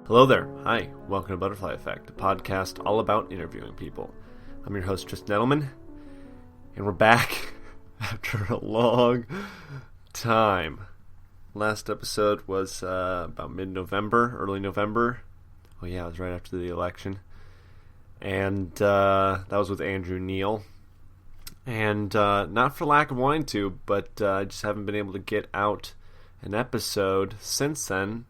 Hello there. Hi. Welcome to Butterfly Effect, a podcast all about interviewing people. I'm your host, Tristan Ettleman, and we're back after a long time. Last episode was about mid-November, early November. Oh yeah, it was right after the election. And that was with Andrew Neil. And not for lack of wanting to, but I just haven't been able to get out an episode since then.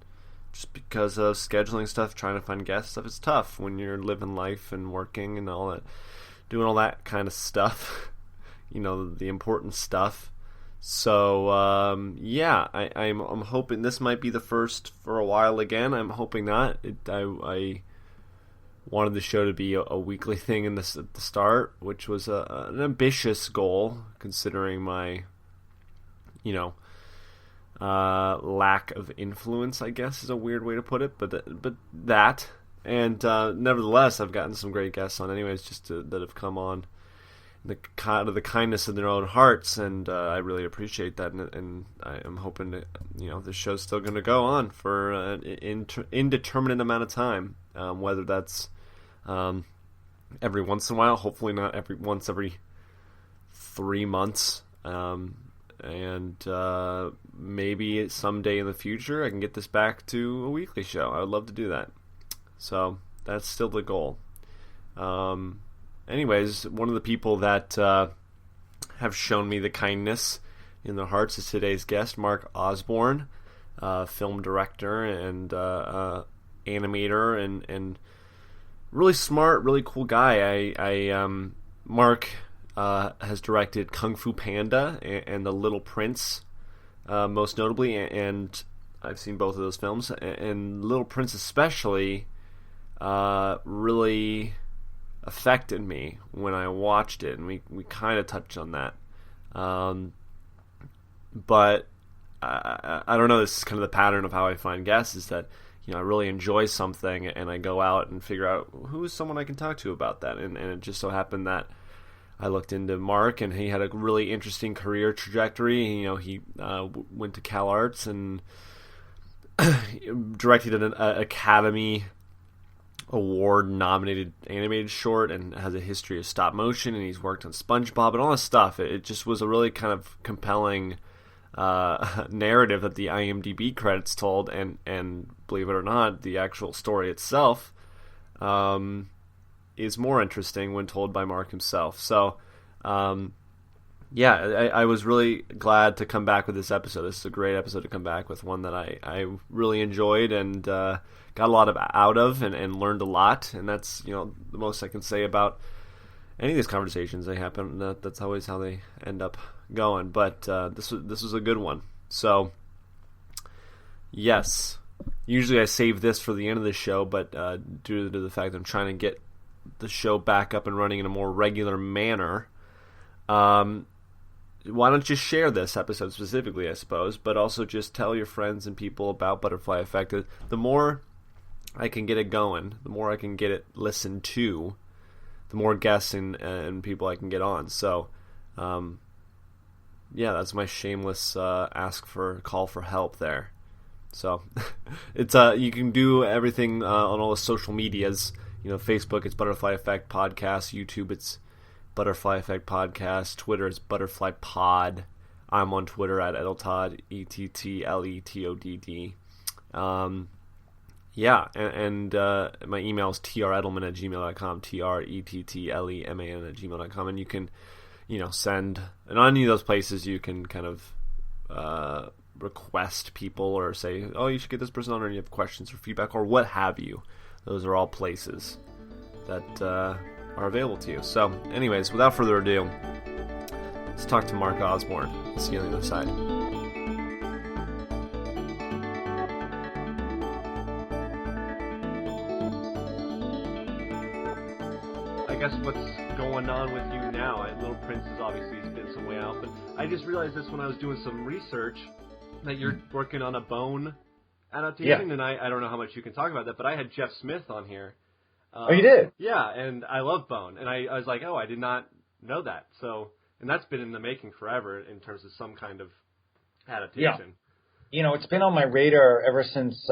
Just because of scheduling stuff, trying to find guest stuff. It's tough when you're living life and working and all that, doing all that kind of stuff. You know, the important stuff. So, I'm hoping this might be the first for a while again. I'm hoping not. I wanted the show to be a weekly thing at the start, which was an ambitious goal, considering my, lack of influence, I guess, is a weird way to put it, but that, and nevertheless, I've gotten some great guests on, anyways, that have come on the kindness of their own hearts, and I really appreciate that, and I am hoping that this show's still going to go on for an indeterminate amount of time, whether that's every once in a while, hopefully not once every 3 months. And maybe someday in the future I can get this back to a weekly show. I would love to do that. So that's still the goal. Anyways, one of the people that have shown me the kindness in their hearts is today's guest, Mark Osborne, film director and animator, and really smart, really cool guy. Mark has directed Kung Fu Panda and The Little Prince, most notably, and I've seen both of those films. And Little Prince especially really affected me when I watched it, and we kind of touched on that. But I don't know, this is kind of the pattern of how I find guests, is that I really enjoy something, and I go out and figure out who's someone I can talk to about that. And it just so happened that I looked into Mark, and he had a really interesting career trajectory. He went to Cal Arts and directed an Academy Award-nominated animated short, and has a history of stop motion, and he's worked on SpongeBob and all this stuff. It just was a really kind of compelling narrative that the IMDb credits told, and believe it or not, the actual story itself is more interesting when told by Mark himself. So, I was really glad to come back with this episode. This is a great episode to come back with, one that I really enjoyed and got a lot out of and learned a lot. And that's the most I can say about any of these conversations. They happen. That's always how they end up going. But this was a good one. So, yes, usually I save this for the end of the show, but due to the fact that I'm trying to get the show back up and running in a more regular manner, why don't you share this episode specifically, I suppose, but also just tell your friends and people about Butterfly Effect. The more I can get it going, the more I can get it listened to, the more guests and people I can get on. So, that's my shameless call for help there. So, it's you can do everything on all the social medias. Facebook, it's Butterfly Effect Podcast. YouTube, it's Butterfly Effect Podcast. Twitter, it's Butterfly Pod. I'm on Twitter at Ettletod, ETTLETODD. And my email is trettleman@gmail.com, trettleman@gmail.com, and you can, send, and on any of those places you can kind of request people or say, oh, you should get this person on, or you have questions or feedback or what have you. Those are all places that are available to you. So, anyways, without further ado, let's talk to Mark Osborne. See you on the other side. I guess what's going on with you now? Little Prince is obviously been some way out, but I just realized this when I was doing some research, that you're working on a Bone adaptation, and I don't know how much you can talk about that, but I had Jeff Smith on here. Oh, you did? Yeah, and I love Bone, and I was like, oh, I did not know that. So, and that's been in the making forever in terms of some kind of adaptation. It's been on my radar ever since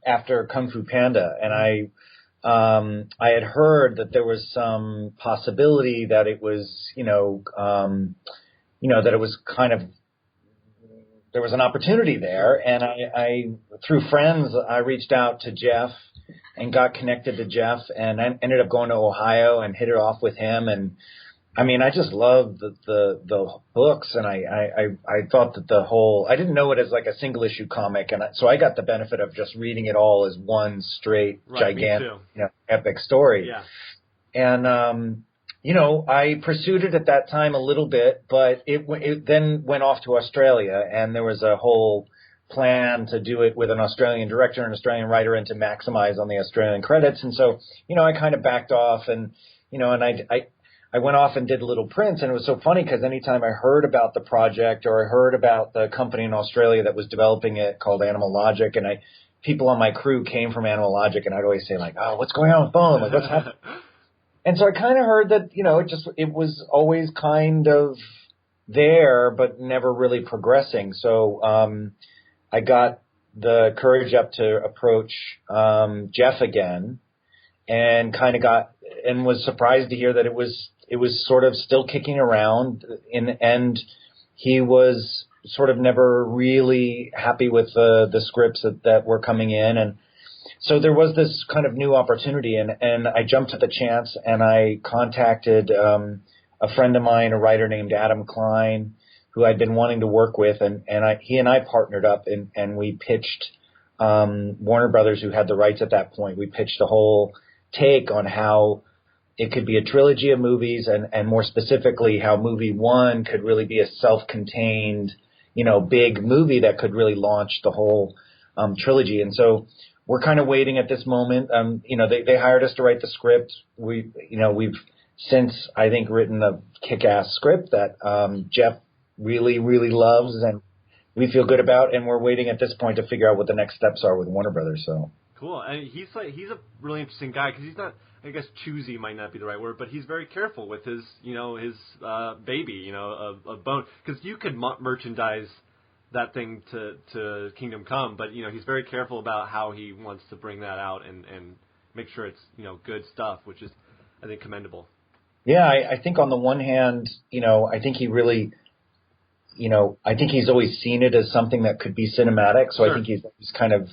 after Kung Fu Panda, and I had heard that there was some possibility that it was, that it was kind of there was an opportunity there, and I through friends I reached out to Jeff and got connected to Jeff, and I ended up going to Ohio and hit it off with him. And I mean, I just loved the books, and I thought that I didn't know it as like a single issue comic, and so I got the benefit of just reading it all as one straight gigantic, epic story. Yeah. And I pursued it at that time a little bit, but it then went off to Australia, and there was a whole plan to do it with an Australian director, an Australian writer, and to maximize on the Australian credits. And so, I kind of backed off, and I went off and did Little Prince, and it was so funny because anytime I heard about the project or I heard about the company in Australia that was developing it called Animal Logic, and people on my crew came from Animal Logic, and I'd always say like, "Oh, what's going on with Bone? Like, what's happening?" And so I kind of heard that, it was always kind of there, but never really progressing. So I got the courage up to approach Jeff again, and and was surprised to hear that it was sort of still kicking around, and he was sort of never really happy with the scripts that were coming in. And so there was this kind of new opportunity, and I jumped at the chance, and I contacted a friend of mine, a writer named Adam Klein, who I'd been wanting to work with, and he and I partnered up, and we pitched Warner Brothers, who had the rights at that point. We pitched a whole take on how it could be a trilogy of movies, and more specifically, how movie one could really be a self-contained, big movie that could really launch the whole trilogy. And so we're kind of waiting at this moment. They hired us to write the script. We've since, I think, written a kick-ass script that Jeff really, really loves, and we feel good about, and we're waiting at this point to figure out what the next steps are with Warner Brothers. So cool. And he's a really interesting guy because he's not, I guess choosy might not be the right word, but he's very careful with his baby, of Bone, because you could merchandise that thing to Kingdom Come, but he's very careful about how he wants to bring that out and make sure it's good stuff, which is, I think, commendable. Yeah, I think on the one hand, I think he really, I think he's always seen it as something that could be cinematic. So sure. I think he's kind of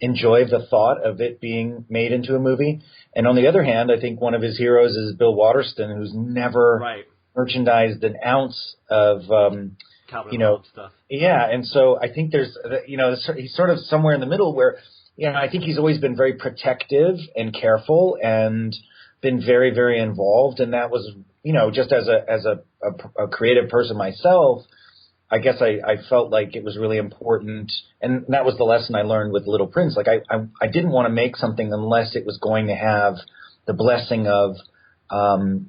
enjoyed the thought of it being made into a movie. And on the other hand, I think one of his heroes is Bill Waterston, who's never merchandised an ounce of, stuff. Yeah. And so I think there's, he's sort of somewhere in the middle where, I think he's always been very protective and careful and been very, very involved. And that was, just as a creative person myself, I guess I felt like it was really important, and that was the lesson I learned with Little Prince. Like I didn't want to make something unless it was going to have the blessing of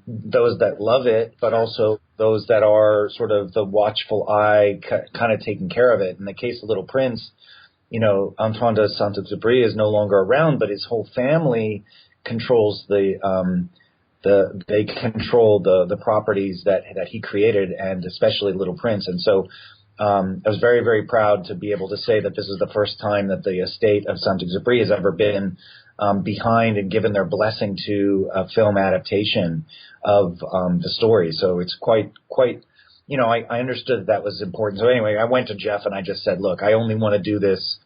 those that love it, but also those that are sort of the watchful eye, kind of taking care of it. In the case of Little Prince, Antoine de Saint-Exupéry is no longer around, but his whole family controls they control the properties that he created, and especially Little Prince. And so I was very, very proud to be able to say that this is the first time that the estate of Saint-Exupéry has ever been behind and given their blessing to a film adaptation of the story. So it's quite I understood that was important. So anyway, I went to Jeff and I just said, look, I only want to do this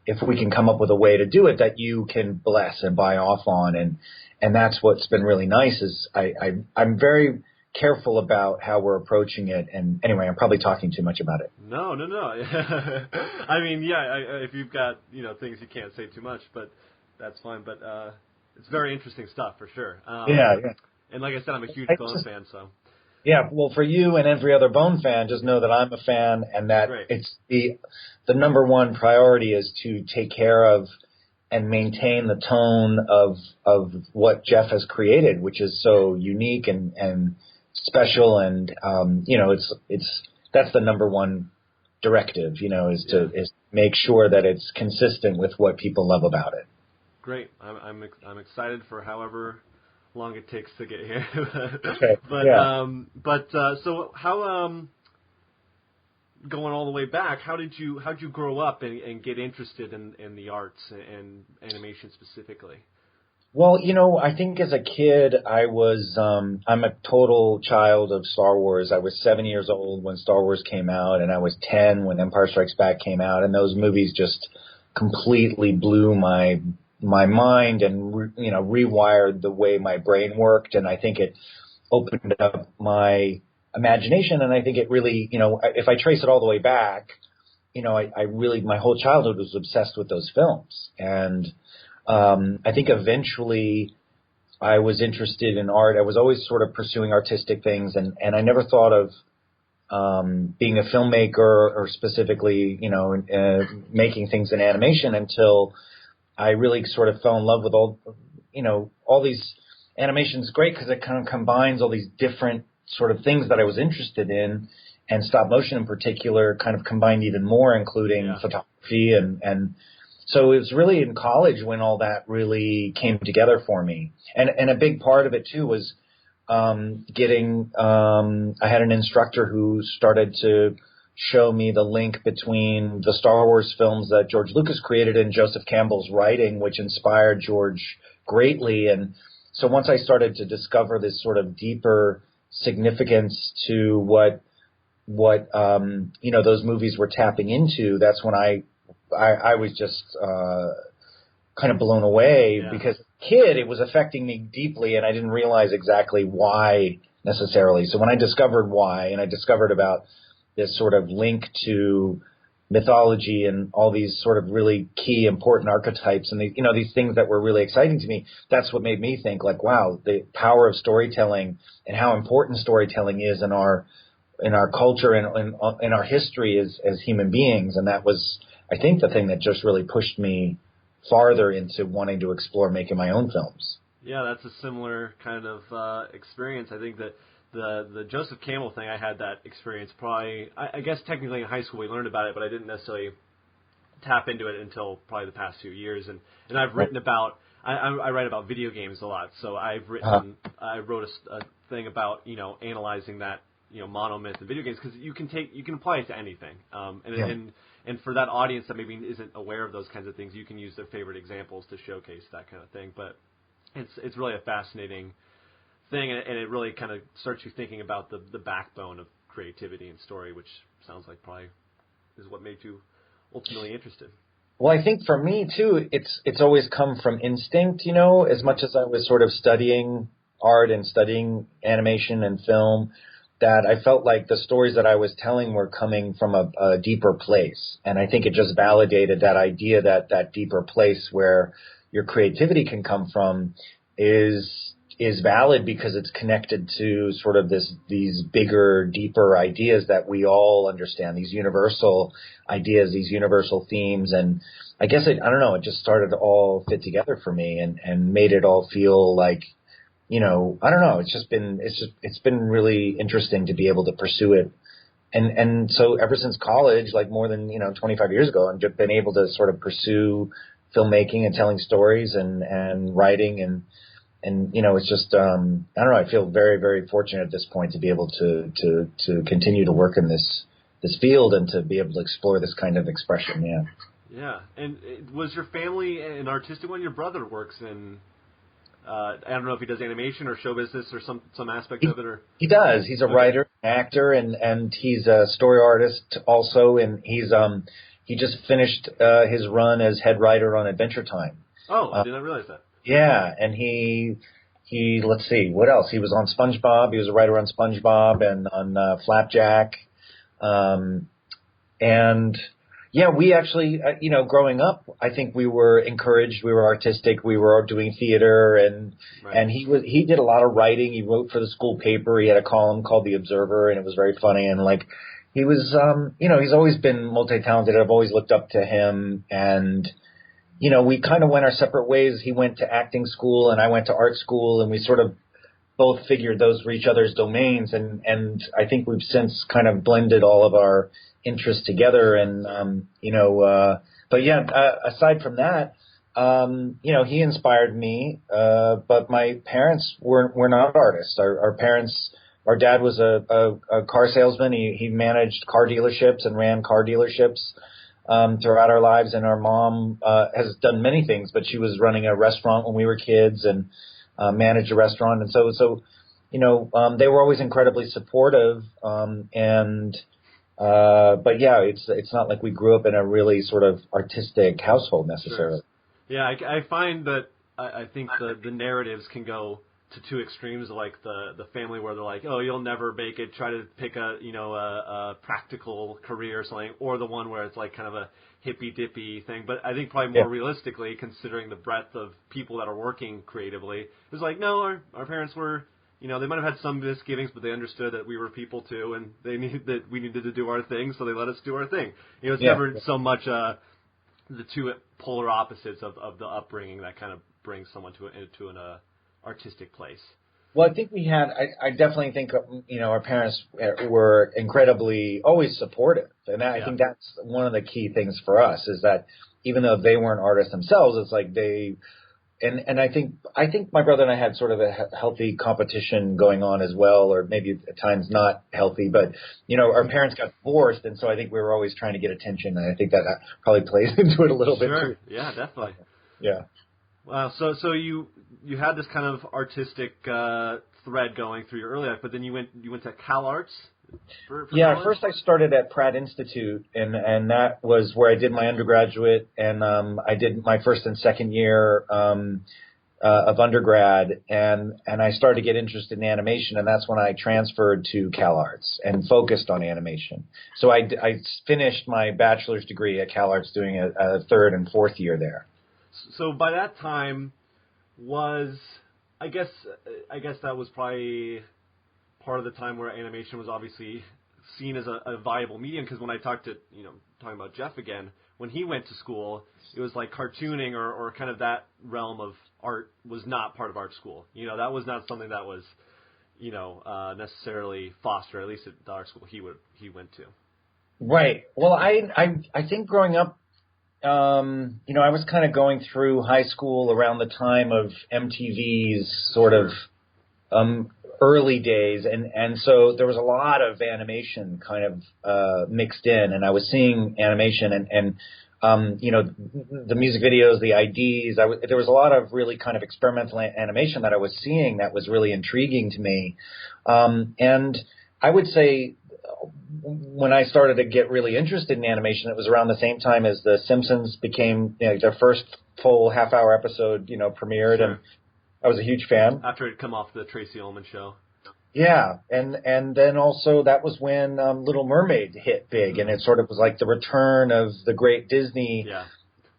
if we can come up with a way to do it that you can bless and buy off on. And that's what's been really nice is I'm very careful about how we're approaching it. And anyway, I'm probably talking too much about it. No. I mean, if you've got, things you can't say too much, but that's fine. But it's very interesting stuff for sure. Yeah. And like I said, I'm a huge Bone fan, so. Yeah, well, for you and every other Bone fan, just know that I'm a fan, and that it's the number one priority is to take care of and maintain the tone of what Jeff has created, which is so unique and special, and it's that's the number one directive, is make sure that it's consistent with what people love about it. Great, I'm excited for however long it takes to get here. Okay. So how going all the way back, how'd you grow up and get interested in the arts and animation specifically? Well, I think as a kid, I'm a total child of Star Wars. I was 7 years old when Star Wars came out, and I was 10 when Empire Strikes Back came out, and those movies just completely blew my mind and, rewired the way my brain worked, and I think it opened up my imagination, and I think it really, if I trace it all the way back, I really, my whole childhood was obsessed with those films, and I think eventually I was interested in art. I was always sort of pursuing artistic things, and I never thought of being a filmmaker or specifically, making things in animation until I really sort of fell in love with all these animation's great because it kind of combines all these different sort of things that I was interested in, and stop motion in particular kind of combined even more, including photography and so it was really in college when all that really came together for me. And a big part of it, too, was I had an instructor who started to show me the link between the Star Wars films that George Lucas created and Joseph Campbell's writing, which inspired George greatly. And so once I started to discover this sort of deeper significance to what those movies were tapping into, that's when I was just kind of blown away because as a kid it was affecting me deeply and I didn't realize exactly why necessarily. So when I discovered why and I discovered about this sort of link to mythology and all these sort of really key important archetypes and these things that were really exciting to me, that's what made me think like, wow, the power of storytelling and how important storytelling is in our culture and in our history as human beings. And that was, I think, the thing that just really pushed me farther into wanting to explore making my own films. Yeah, that's a similar kind of experience. I think that the Joseph Campbell thing, I had that experience probably, I guess technically in high school we learned about it, but I didn't necessarily tap into it until probably the past few years. And I've written about, I write about video games a lot, so I wrote a thing about, analyzing that, monomyth in video games, because you can apply it to anything. And for that audience that maybe isn't aware of those kinds of things, you can use their favorite examples to showcase that kind of thing. But it's really a fascinating thing, and it really kind of starts you thinking about the backbone of creativity and story, which sounds like probably is what made you ultimately interested. Well, I think for me too, it's always come from instinct, as much as I was sort of studying art and studying animation and film, that I felt like the stories that I was telling were coming from a deeper place. And I think it just validated that idea that deeper place where your creativity can come from is valid because it's connected to sort of these bigger, deeper ideas that we all understand, these universal ideas, these universal themes. And I guess I don't know, it just started to all fit together for me and made it all feel like, I don't know. It's been really interesting to be able to pursue it. And so ever since college, like more than, 25 years ago, I've just been able to sort of pursue filmmaking and telling stories and writing and it's just, I don't know. I feel very, very fortunate at this point to be able to continue to work in this field and to be able to explore this kind of expression. Yeah. Yeah. And was your family an artistic one? Your brother works in, I don't know if he does animation or show business or some aspect of it. Or he does. He's a writer, actor, and he's a story artist also. And he just finished his run as head writer on Adventure Time. Oh, I didn't realize that. Yeah, and he let's see, what else? He was on SpongeBob. He was a writer on SpongeBob and on Flapjack. And yeah, we actually, growing up, I think we were encouraged. We were artistic. We were doing theater, and he did a lot of writing. He wrote for the school paper. He had a column called The Observer, and it was very funny. And like, he was, he's always been multi-talented. I've always looked up to him, and we kind of went our separate ways. He went to acting school, and I went to art school, and we sort of both figured those were each other's domains, and I think we've since kind of blended all of our interests together, and but yeah, aside from that, he inspired me, but my parents were not artists. Our parents our dad was a car salesman. He managed car dealerships and ran car dealerships throughout our lives. And our mom has done many things, but she was running a restaurant when we were kids and managed a restaurant. And so they were always incredibly supportive. But yeah, it's not like we grew up in a really sort of artistic household necessarily. Sure. Yeah, I find that I think the narratives can go to two extremes, like the family where they're like, oh, you'll never make it, try to pick a practical career or something, or the one where it's like kind of a hippy-dippy thing. But I think probably more realistically, considering the breadth of people that are working creatively, it was like, no, our parents were, they might have had some misgivings, but they understood that we were people too, and they knew that we needed to do our thing, so they let us do our thing. It's never so much the two polar opposites of the upbringing that kind of brings someone to an artistic place. Well, I think I definitely think, our parents were incredibly always supportive. And I think that's one of the key things for us is that even though they weren't artists themselves, it's like and I think my brother and I had sort of a healthy competition going on as well, or maybe at times not healthy, but, our parents got divorced. And so I think we were always trying to get attention. And I think that probably plays into it a little bit too. Yeah, definitely. Yeah. Wow. So you had this kind of artistic thread going through your early life, but then you went to Cal Arts. For college? First I started at Pratt Institute, and that was where I did my undergraduate, and I did my first and second year of undergrad, and I started to get interested in animation, and that's when I transferred to Cal Arts and focused on animation. So I finished my bachelor's degree at Cal Arts, doing a third and fourth year there. So by that time, I guess that was probably part of the time where animation was obviously seen as a viable medium, because when I talking about Jeff again, when he went to school, it was like cartooning or kind of that realm of art was not part of art school. That was not something that was, necessarily fostered, at least at the art school he went to. Right. Well, I think growing up, I was kind of going through high school around the time of MTV's sort of early days, and so there was a lot of animation kind of mixed in, and I was seeing animation and the music videos, the IDs. There was a lot of really kind of experimental animation that I was seeing that was really intriguing to me, and I would say when I started to get really interested in animation, it was around the same time as The Simpsons became their first full half-hour episode premiered, sure. And I was a huge fan. After it had come off the Tracy Ullman show. Yeah, and then also that was when Little Mermaid hit big, and it sort of was like the return of the great Disney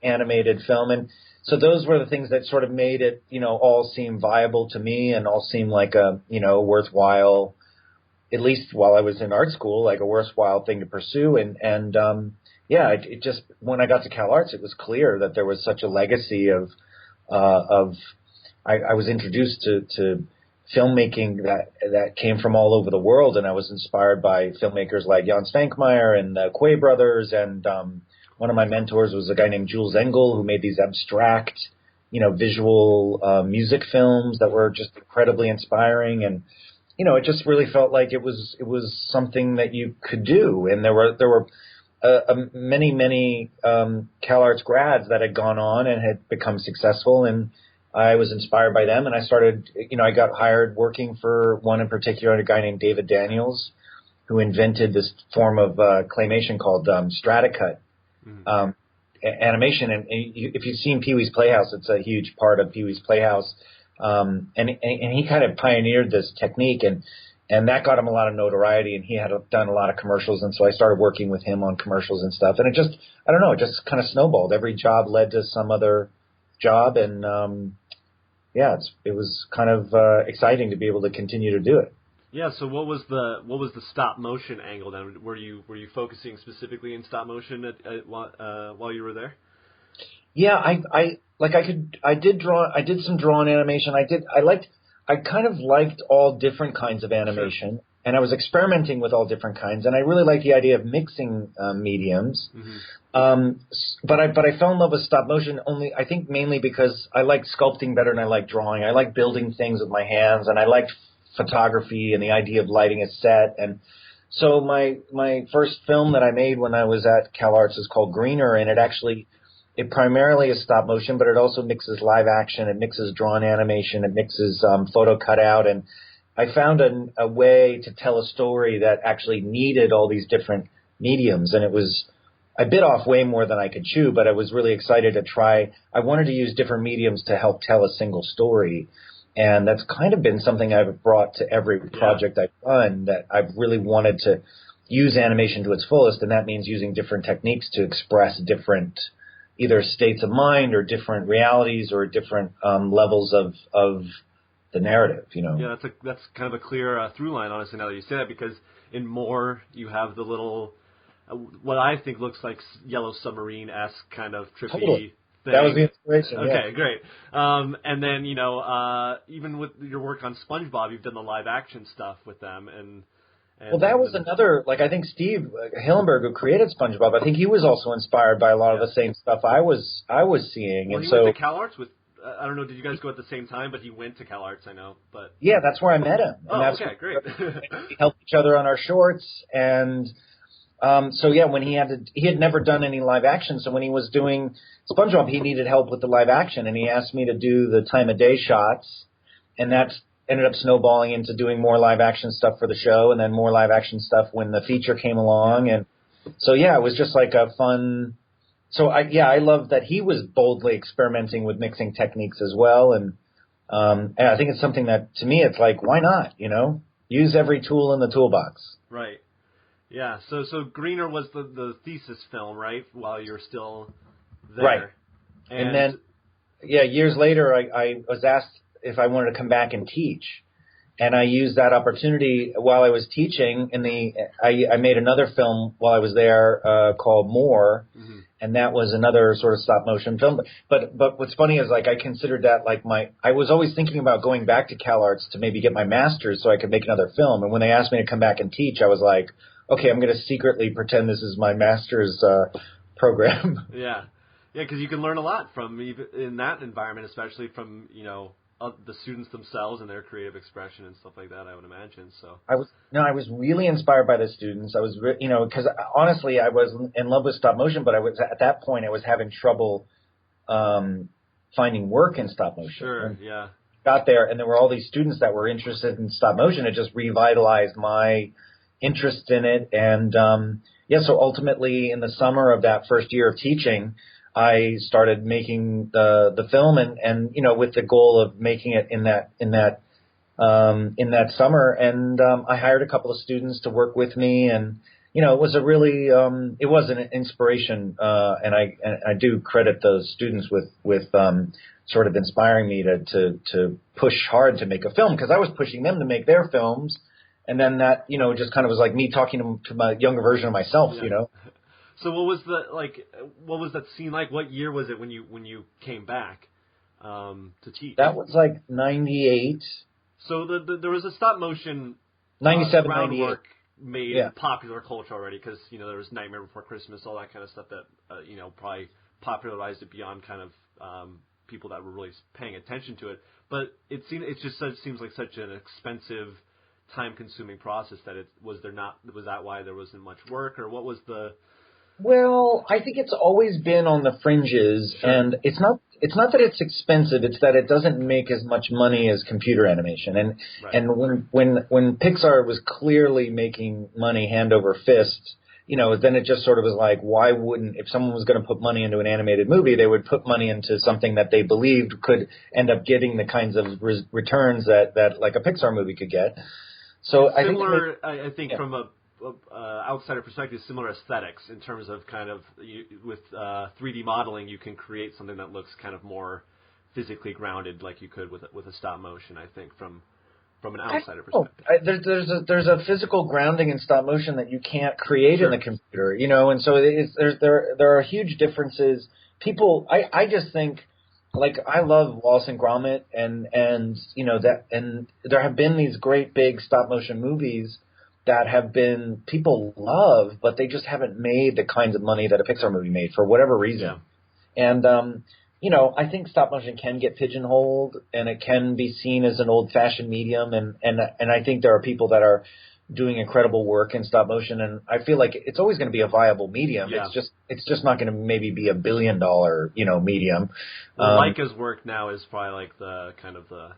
animated film. And so those were the things that sort of made it, all seem viable to me and all seem like a, worthwhile, at least while I was in art school, like a worthwhile thing to pursue. And it just, when I got to Cal Arts, it was clear that there was such a legacy of I was introduced to filmmaking that came from all over the world, and I was inspired by filmmakers like Jan Stankmeyer and the Quay brothers, and one of my mentors was a guy named Jules Engel, who made these abstract, visual music films that were just incredibly inspiring, and it just really felt like it was something that you could do. And there were many Cal Arts grads that had gone on and had become successful, and I was inspired by them, and I started, I got hired working for one in particular, a guy named David Daniels, who invented this form of claymation called Stratacut animation. And if you've seen Pee-wee's Playhouse, it's a huge part of Pee-wee's Playhouse. And he kind of pioneered this technique, and that got him a lot of notoriety, and he had done a lot of commercials, and so I started working with him on commercials and stuff, and it just, I don't know, it just kind of snowballed. Every job led to some other job, and it was kind of exciting to be able to continue to do it. Yeah. So what was the stop motion angle then? Were you focusing specifically in stop motion while you were there? Yeah, I did some drawn animation. I kind of liked all different kinds of animation, sure. And I was experimenting with all different kinds, and I really liked the idea of mixing mediums. Mm-hmm. But I fell in love with stop motion I think mainly because I liked sculpting better than I liked drawing. I liked building things with my hands, and I liked photography and the idea of lighting a set. And so my first film that I made when I was at CalArts is called Greener, and it primarily is stop motion, but it also mixes live action, it mixes drawn animation, it mixes photo cutout, and I found a way to tell a story that actually needed all these different mediums, and I bit off way more than I could chew, but I was really excited to try. I wanted to use different mediums to help tell a single story, and that's kind of been something I've brought to every project I've done, that I've really wanted to use animation to its fullest, and that means using different techniques to express different either states of mind or different realities or different levels of the narrative, Yeah, that's kind of a clear through line, honestly, now that you say that, because in More, you have the little, what I think looks like Yellow Submarine-esque kind of trippy thing. That was the inspiration. Okay, great. And then, even with your work on SpongeBob, you've done the live action stuff with them, and well, that was another, I think Steve Hillenberg, who created SpongeBob, I think he was also inspired by a lot of the same stuff I was seeing. Well, and he went to CalArts with, I don't know, did you guys go at the same time? But he went to CalArts, I know. But yeah, that's where I met him. And okay, great. We helped each other on our shorts, and when he had never done any live action, so when he was doing SpongeBob, he needed help with the live action, and he asked me to do the time of day shots, and that ended up snowballing into doing more live action stuff for the show, and then more live action stuff when the feature came along, and so it was just like a fun. So I love that he was boldly experimenting with mixing techniques as well, and I think it's something that, to me, it's like, why not? Use every tool in the toolbox. Right. Yeah. So Greener was the thesis film, right? While you're still there. Right. And then, years later, I was asked if I wanted to come back and teach, and I used that opportunity while I was teaching. I made another film while I was there called More. Mm-hmm. And that was another sort of stop motion film. But what's funny is, I considered that I was always thinking about going back to CalArts to maybe get my master's so I could make another film. And when they asked me to come back and teach, I was like, okay, I'm going to secretly pretend this is my master's program. Yeah, because you can learn a lot from in that environment, especially from the students themselves and their creative expression and stuff like that, I would imagine. So I was really inspired by the students. I was, because honestly, I was in love with stop motion, but at that point I was having trouble finding work in stop motion. Sure, and yeah. Got there, and there were all these students that were interested in stop motion. It just revitalized my interest in it, and so ultimately, in the summer of that first year of teaching, I started making the film, and with the goal of making it in that summer, and I hired a couple of students to work with me, and it was it was an inspiration, and I do credit those students with sort of inspiring me to push hard to make a film, because I was pushing them to make their films, and then that just kind of was like me talking to my younger version of myself, So what was that scene like? What year was it when you came back to teach? That was like 98. So there was a stop motion 97, groundwork made in popular culture already, because there was Nightmare Before Christmas, all that kind of stuff that probably popularized it beyond kind of people that were really paying attention to it. But it seems like such an expensive, time-consuming process that was that why there wasn't much work, or what was the? Well, I think it's always been on the fringes, sure. And it's not that it's expensive, it's that it doesn't make as much money as computer animation. And right. And when Pixar was clearly making money hand over fist, then it just sort of was like, why wouldn't, if someone was going to put money into an animated movie, they would put money into something that they believed could end up getting the kinds of returns that like a Pixar movie could get. So it's similar, I think from a outsider perspective, similar aesthetics in terms of kind of with 3D modeling, you can create something that looks kind of more physically grounded, like you could with a stop motion. I think from an outsider perspective, there's a physical grounding in stop motion that you can't create sure. in the computer, and so there are huge differences. I just think. Like, I love Wallace and Gromit, and there have been these great big stop motion movies that have been people love, but they just haven't made the kinds of money that a Pixar movie made for whatever reason. Yeah. And I think stop motion can get pigeonholed, and it can be seen as an old-fashioned medium, and I think there are people that are doing incredible work in stop motion, and I feel like it's always going to be a viable medium. Yeah. It's just not going to maybe be $1 billion, medium. Well, Leica's work now is probably like the kind of the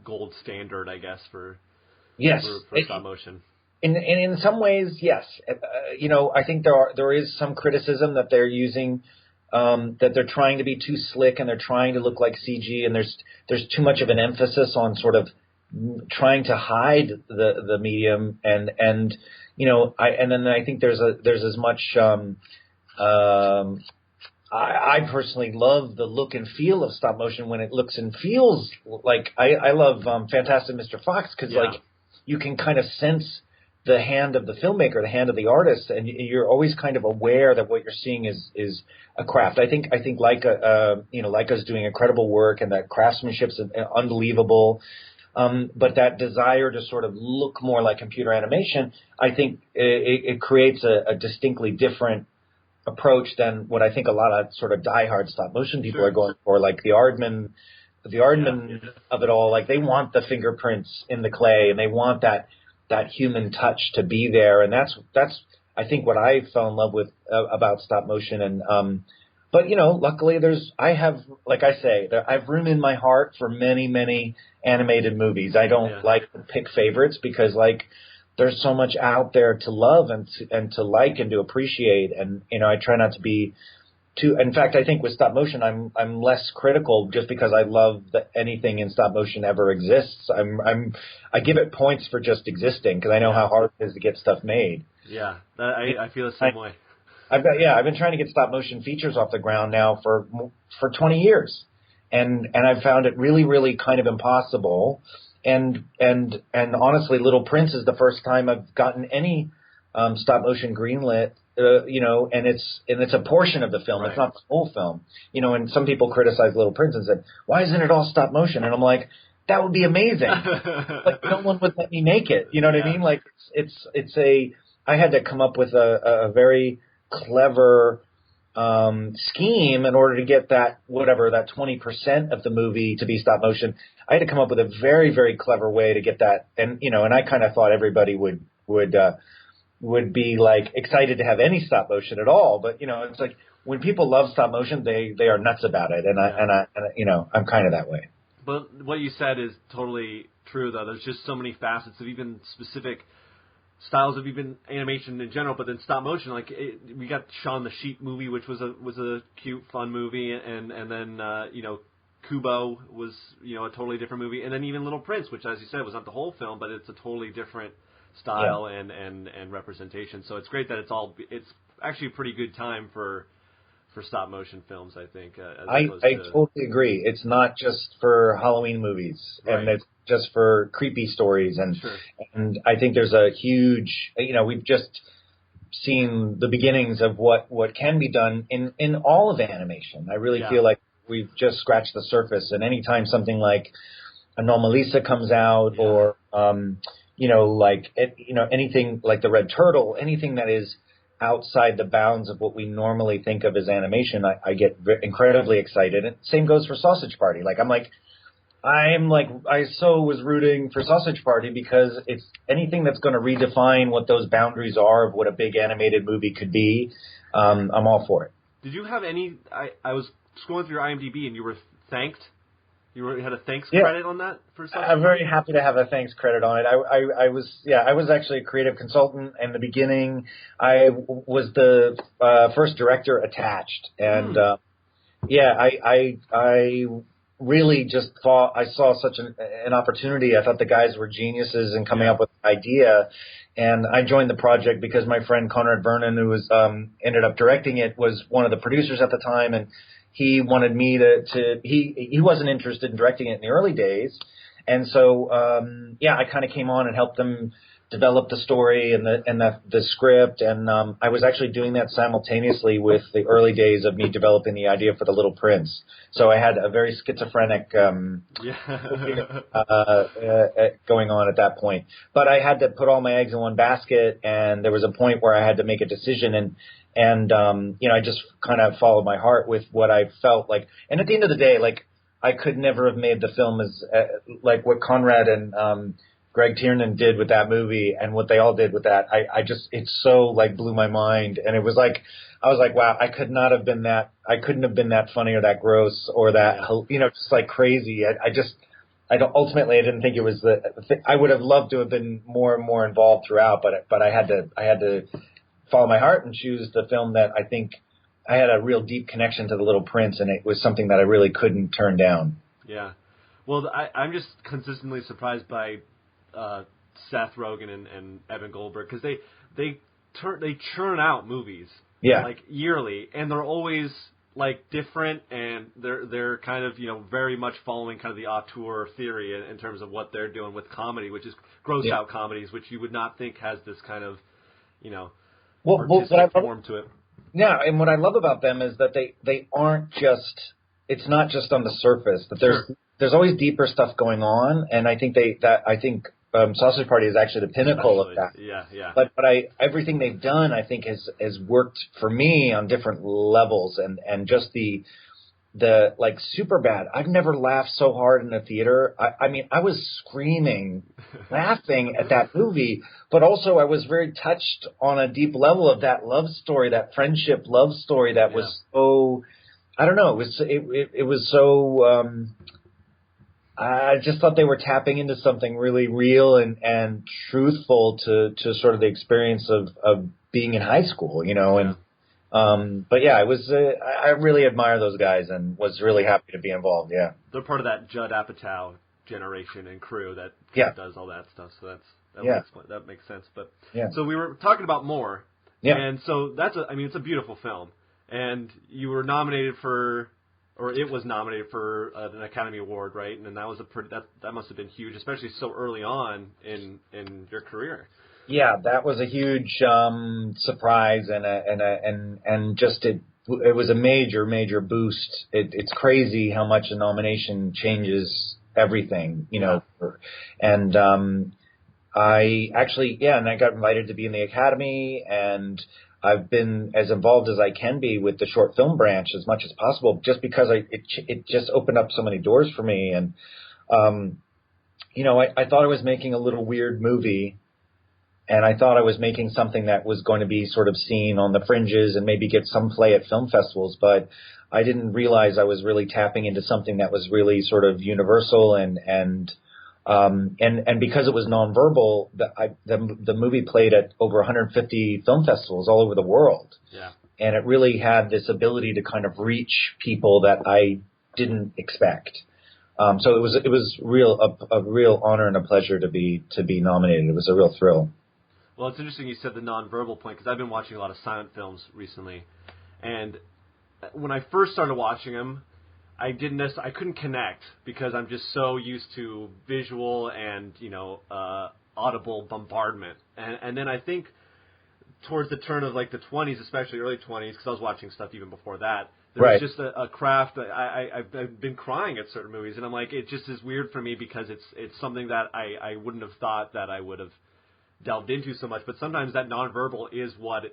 gold standard, I guess, for stop motion. In some ways, yes. I think there is some criticism that they're using, that they're trying to be too slick and they're trying to look like CG, and there's too much of an emphasis on sort of trying to hide the medium, and then I think there's as much. I personally love the look and feel of stop motion when it looks and feels like I love Fantastic Mr. Fox, because like you can kind of sense the hand of the filmmaker, the hand of the artist, and you're always kind of aware that what you're seeing is a craft. I think Leica, Leica's doing incredible work, and that craftsmanship's unbelievable. But that desire to sort of look more like computer animation, I think it creates a distinctly different approach than what I think a lot of sort of diehard stop motion people are going for, like the Aardman of it all. Like they want the fingerprints in the clay, and they want that human touch to be there, and that's I think what I fell in love with about stop motion. And but luckily I have room in my heart for many animated movies. I don't like to pick favorites, because there's so much out there to love and to like and to appreciate, and I try not to be too. In fact, I think with stop motion, I'm less critical just because I love that anything in stop motion ever exists. I give it points for just existing, because I know how hard it is to get stuff made. Yeah, I feel the same way. I've been trying to get stop motion features off the ground now for 20 years, and I've found it really, really kind of impossible. And honestly, Little Prince is the first time I've gotten any stop motion greenlit. And it's a portion of the film. Right. It's not the whole film. And some people criticize Little Prince and said, "Why isn't it all stop motion?" And I'm like, that would be amazing. Like no one would let me make it. You know what I mean? Like I had to come up with a very clever scheme in order to get that 20% of the movie to be stop motion. I had to come up with a very, very clever way to get that, and I kind of thought everybody would be like excited to have any stop motion at all, but it's like when people love stop motion, they are nuts about it, and I'm kind of that way. But what you said is totally true, though. There's just so many facets of even specific styles of even animation in general, but then stop motion, we got Shaun the Sheep movie, which was a cute, fun movie, and then Kubo was a totally different movie, and then even Little Prince, which, as you said, was not the whole film, but it's a totally different style and representation. So it's great that it's actually a pretty good time for stop motion films, I think. I totally agree. It's not just for Halloween movies, and it's just for creepy stories, and I think there's a huge, we've just seen the beginnings of what can be done in all of animation. I really feel like we've just scratched the surface, and anytime something like Anomalisa comes out, or anything like the Red Turtle, anything that is outside the bounds of what we normally think of as animation, I get incredibly excited. And same goes for Sausage Party. I so was rooting for Sausage Party because it's anything that's going to redefine what those boundaries are of what a big animated movie could be. I'm all for it. Did you have any? I was scrolling through your IMDb, and you were thanked. You had a thanks credit on that for Sausage Party? I'm very happy to have a thanks credit on it. I was actually a creative consultant in the beginning. I was the first director attached, and I really just thought I saw such an opportunity. I thought the guys were geniuses in coming up with the idea, and I joined the project because my friend Conrad Vernon, who was ended up directing it, was one of the producers at the time, and he wanted me he wasn't interested in directing it in the early days. And so, I kind of came on and helped them develop the story and the script. And I was actually doing that simultaneously with the early days of me developing the idea for The Little Prince. So I had a very schizophrenic going on at that point. But I had to put all my eggs in one basket, and there was a point where I had to make a decision, and I just kind of followed my heart with what I felt like. And at the end of the day, like, I could never have made the film as like what Conrad and Greg Tiernan did with that movie and what they all did with that. It so like blew my mind. And it was like, I was like, wow, I couldn't have been that funny or that gross or that, just like crazy. Ultimately I didn't think it was I would have loved to have been more and more involved throughout, but I had to follow my heart and choose the film that I think I had a real deep connection to The Little Prince, and it was something that I really couldn't turn down. Yeah. Well, I'm just consistently surprised by Seth Rogen and Evan Goldberg, because they churn out movies like yearly, and they're always like different, and they're kind of very much following kind of the auteur theory in terms of what they're doing with comedy, which is gross out comedies, which you would not think has this kind of artistic form to it. Yeah, and what I love about them is that they aren't just. It's not just on the surface. That there's always deeper stuff going on, and I think Sausage Party is actually the pinnacle of that. Yeah. But everything they've done, I think, has worked for me on different levels, and just the like Superbad. I've never laughed so hard in a theater. I mean, I was screaming, laughing at that movie, but also I was very touched on a deep level of that love story, that friendship love story that was so. I don't know. It was so. I just thought they were tapping into something really real and truthful to sort of the experience of being in high school, and. But yeah, it was. I really admire those guys and was really happy to be involved. Yeah, they're part of that Judd Apatow generation and crew that does all that stuff. So that makes sense. But so we were talking about More, and so it's a beautiful film, and you were nominated for, or it was nominated for an Academy Award, right? And that was that must have been huge, especially so early on in your career. Yeah, that was a huge surprise and just it was a major boost. It's crazy how much a nomination changes everything, And I actually and I got invited to be in the Academy, and I've been as involved as I can be with the short film branch as much as possible, just because it just opened up so many doors for me. And I thought I was making a little weird movie. And I thought I was making something that was going to be sort of seen on the fringes and maybe get some play at film festivals, but I didn't realize I was really tapping into something that was really sort of universal and because it was nonverbal, the movie played at over 150 film festivals all over the world. Yeah. And it really had this ability to kind of reach people that I didn't expect. So it was a real honor and a pleasure to be nominated. It was a real thrill. Well, it's interesting you said the nonverbal point, because I've been watching a lot of silent films recently, and when I first started watching them, I couldn't connect because I'm just so used to visual and audible bombardment, and then I think towards the turn of like the 20s, especially early 20s, because I was watching stuff even before that. There was just a craft. I've been crying at certain movies, and I'm like, it just is weird for me because it's something that I wouldn't have thought that I would have delved into so much. But sometimes that nonverbal is what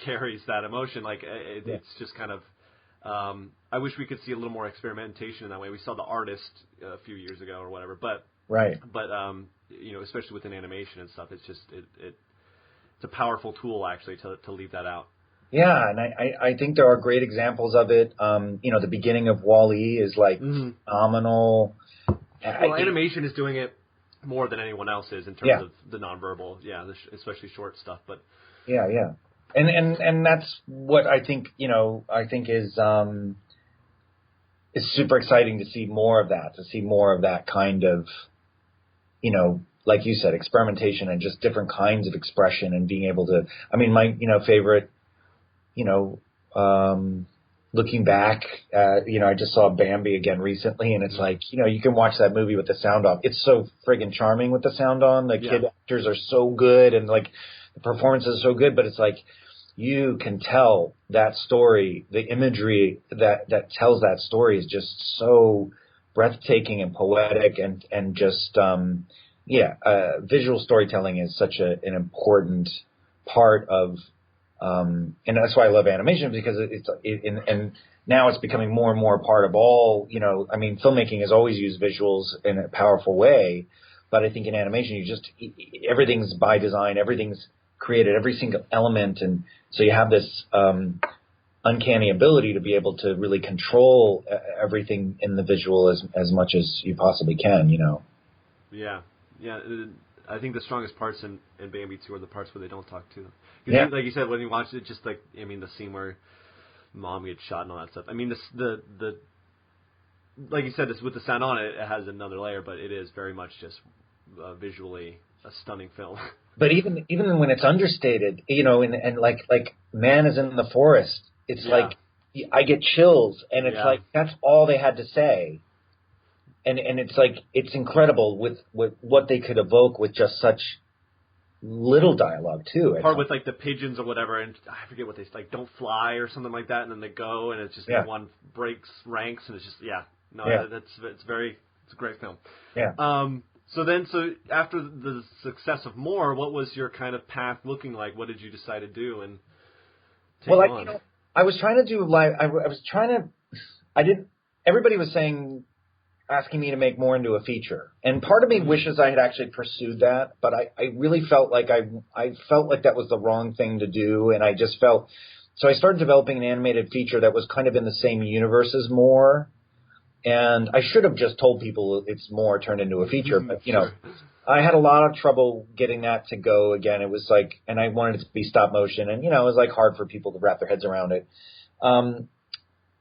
carries that emotion. Like it's just kind of. I wish we could see a little more experimentation in that way. We saw The Artist a few years ago or whatever, but especially within animation and stuff, it's just it's a powerful tool actually to leave that out. Yeah, and I think there are great examples of it. The beginning of Wall-E is like phenomenal. Well, animation is doing it more than anyone else is in terms of the nonverbal, especially short stuff. But and that's what I think. I think is super exciting to see more of that. To see more of that kind of, like you said, experimentation and just different kinds of expression and being able to. I mean, my favorite. looking back, I just saw Bambi again recently, and it's like, you can watch that movie with the sound off. It's so friggin' charming with the sound on. The kid actors are so good, and like the performances are so good, but it's like you can tell that story, the imagery that tells that story is just so breathtaking and poetic, and just visual storytelling is such an important part of. And that's why I love animation, because and now it's becoming more and more a part of all, filmmaking has always used visuals in a powerful way, but I think in animation, everything's by design, everything's created, every single element. And so you have this, uncanny ability to be able to really control everything in the visual as much as you possibly can, Yeah. Yeah. I think the strongest parts in Bambi 2 are the parts where they don't talk to them. Yeah. Like you said, when you watch it, just like, the scene where mom gets shot and all that stuff. I mean, the like you said, this with the sound on it, it has another layer, but it is very much just visually a stunning film. But even when it's understated, and like man is in the forest, it's like I get chills, and it's like that's all they had to say. And it's like, it's incredible with what they could evoke with just such little dialogue too. Part with like the pigeons or whatever, and I forget what they like, don't fly or something like that, and then they go, and it's just one breaks ranks, and it's just it's a great film. Yeah. So after the success of More, what was your kind of path looking like? What did you decide to do and take on? I was trying to do live. Everybody was asking me to make More into a feature. And part of me wishes I had actually pursued that, but I really felt like I felt like that was the wrong thing to do, and I just felt so I started developing an animated feature that was kind of in the same universe as More. And I should have just told people it's More turned into a feature, but I had a lot of trouble getting that to go again. It was like, and I wanted it to be stop motion, and it was like hard for people to wrap their heads around it.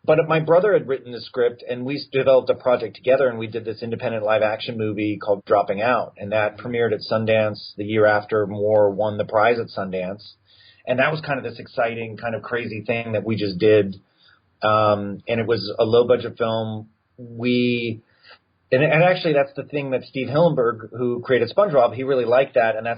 But my brother had written the script, and we developed a project together, and we did this independent live-action movie called Dropping Out, and that premiered at Sundance the year after More won the prize at Sundance. And that was kind of this exciting, kind of crazy thing that we just did, and it was a low-budget film. And actually, that's the thing that Steve Hillenburg, who created SpongeBob, he really liked that, and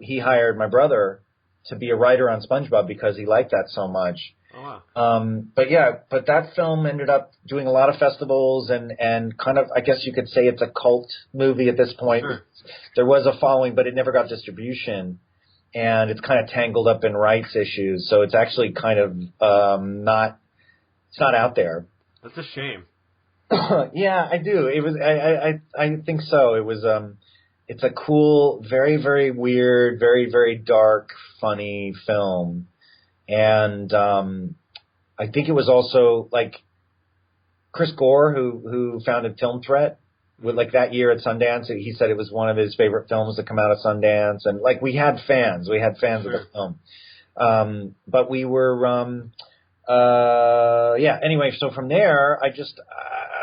he hired my brother to be a writer on SpongeBob because he liked that so much. Oh, wow. But that film ended up doing a lot of festivals and kind of, I guess you could say it's a cult movie at this point. Sure. There was a following, but it never got distribution, and it's kind of tangled up in rights issues. So it's actually kind of it's not out there. That's a shame. Yeah, I do. It was. I think so. It was. It's a cool, very, very weird, very, very dark, funny film. And I think it was also like Chris Gore, who founded Film Threat, with like that year at Sundance. He said it was one of his favorite films to come out of Sundance, and like we had fans Sure. of the film. But we were Anyway, so from there,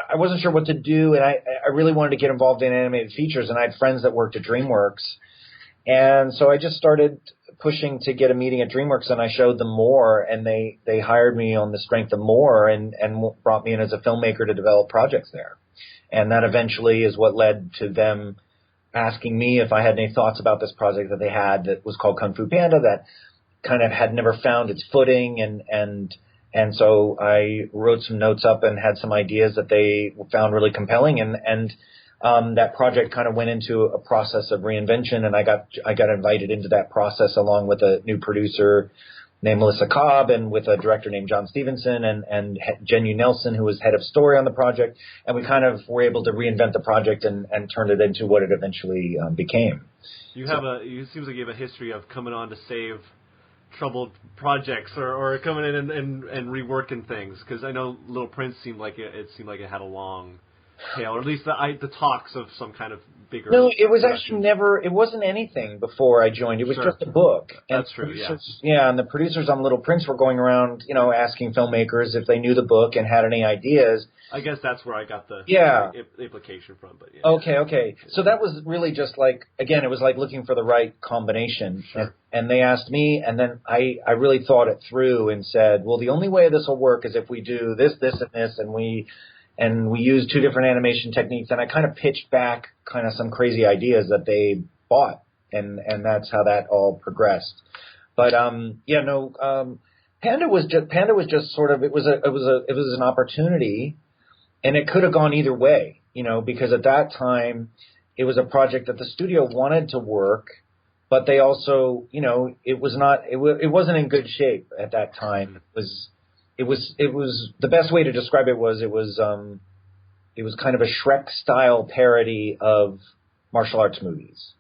I wasn't sure what to do, and I really wanted to get involved in animated features, and I had friends that worked at DreamWorks, and so I just started pushing to get a meeting at DreamWorks, and I showed them More, and they hired me on the strength of More, and brought me in as a filmmaker to develop projects there. And that eventually is what led to them asking me if I had any thoughts about this project that they had that was called Kung Fu Panda that kind of had never found its footing, and so I wrote some notes up and had some ideas that they found really compelling, and that project kind of went into a process of reinvention, and I got invited into that process along with a new producer named Melissa Cobb and with a director named John Stevenson and Jenny Nelson, who was head of story on the project, and we kind of were able to reinvent the project and turn it into what it eventually became. It seems like you have a history of coming on to save troubled projects or coming in and reworking things, because I know Little Prince seemed like it had a long tail, or at least the talks of some kind of bigger? No, it was production? actually never. It wasn't anything before I joined. It was Sure. just a book. And That's true. Yeah. Yeah, and the producers on Little Prince were going around, asking filmmakers if they knew the book and had any ideas. I guess that's where I got the implication from. But yeah. Okay. So that was really just like, again, it was like looking for the right combination. Sure. And they asked me, and then I really thought it through and said, well, the only way this will work is if we do this, this, and this, and we use 2 different animation techniques. And I kind of pitched back kind of some crazy ideas that they bought, and that's how that all progressed. But Panda was just sort of it was an opportunity. And it could have gone either way, because at that time it was a project that the studio wanted to work, but they also, it wasn't in good shape at that time. It was the best way to describe it was kind of a Shrek style parody of martial arts movies.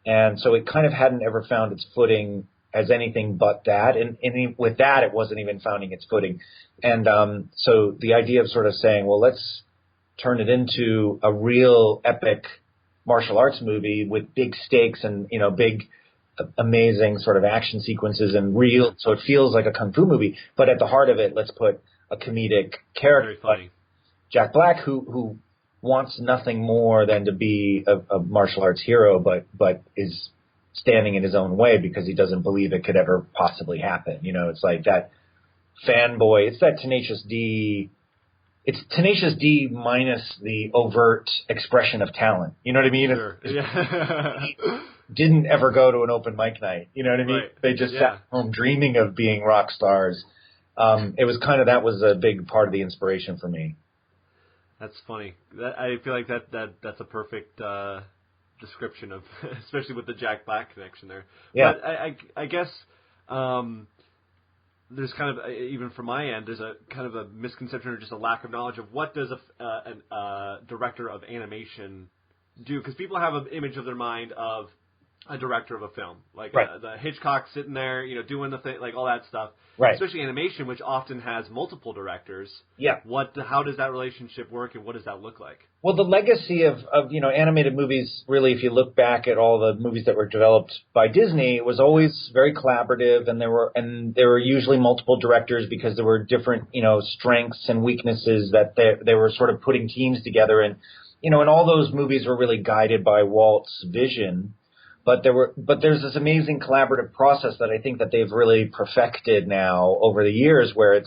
And so it kind of hadn't ever found its footing as anything but that. And with that, it wasn't even finding its footing. And so the idea of sort of saying, well, let's turn it into a real epic martial arts movie with big stakes and, big, amazing sort of action sequences and real. So it feels like a kung fu movie. But at the heart of it, let's put a comedic character, like Jack Black, who wants nothing more than to be a martial arts hero, but is standing in his own way because he doesn't believe it could ever possibly happen. It's like that fanboy. It's that Tenacious D. It's Tenacious D minus the overt expression of talent. You know what I mean? Sure. He didn't ever go to an open mic night. You know what I mean? Right. They just sat home dreaming of being rock stars. It was that was a big part of the inspiration for me. That's funny. I feel like that's a perfect description of, especially with the Jack Black connection there. Yeah. But I guess there's kind of, even from my end, there's a kind of a misconception or just a lack of knowledge of what does a director of animation do, because people have an image of their mind of a director of a film, like the Hitchcock sitting there, doing the thing, like all that stuff. Right. Especially animation, which often has multiple directors. Yeah. How does that relationship work, and what does that look like? Well, the legacy of animated movies, really, if you look back at all the movies that were developed by Disney, it was always very collaborative, and there were usually multiple directors because there were different, strengths and weaknesses that they were sort of putting teams together, and all those movies were really guided by Walt's vision. But there's this amazing collaborative process that I think that they've really perfected now over the years, where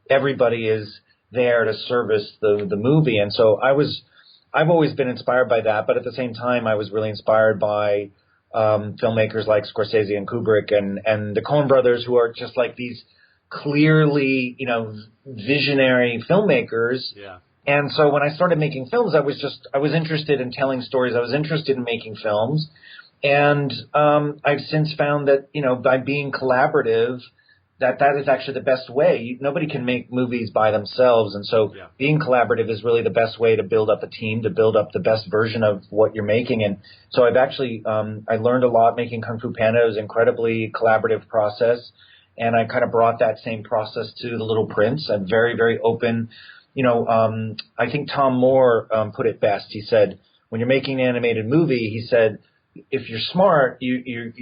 everybody is there to service the movie. And so I've always been inspired by that, but at the same time I was really inspired by filmmakers like Scorsese and Kubrick and the Coen brothers, who are just like these clearly, visionary filmmakers. Yeah. And so when I started making films, I was interested in telling stories. I was interested in making films. And I've since found that, by being collaborative, that is actually the best way. Nobody can make movies by themselves. And so being collaborative is really the best way to build up a team, to build up the best version of what you're making. And so I've actually I learned a lot making Kung Fu Panda. It was an incredibly collaborative process. And I kind of brought that same process to The Little Prince. I'm very, very open. I think Tom Moore put it best. He said, when you're making an animated movie, he said, if you're smart, even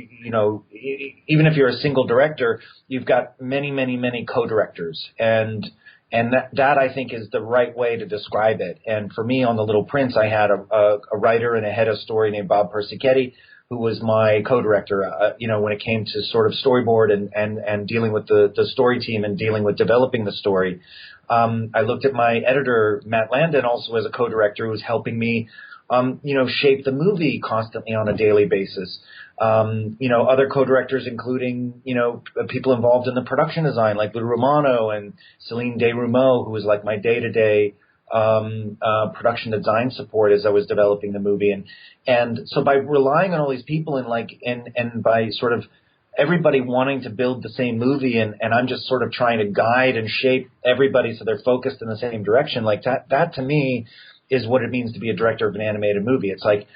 if you're a single director, you've got many, many, many co-directors, and that I think is the right way to describe it. And for me, on The Little Prince, I had a writer and a head of story named Bob Persichetti, who was my co-director. When it came to sort of storyboard and dealing with the story team and dealing with developing the story, I looked at my editor Matt Landon also as a co-director, who was helping me shape the movie constantly on a daily basis. Other co-directors, including, people involved in the production design, like Lou Romano and Celine Desrumeaux, who was like my day-to-day production design support as I was developing the movie. And so by relying on all these people and by sort of everybody wanting to build the same movie, and I'm just sort of trying to guide and shape everybody so they're focused in the same direction, like that to me is what it means to be a director of an animated movie. It's like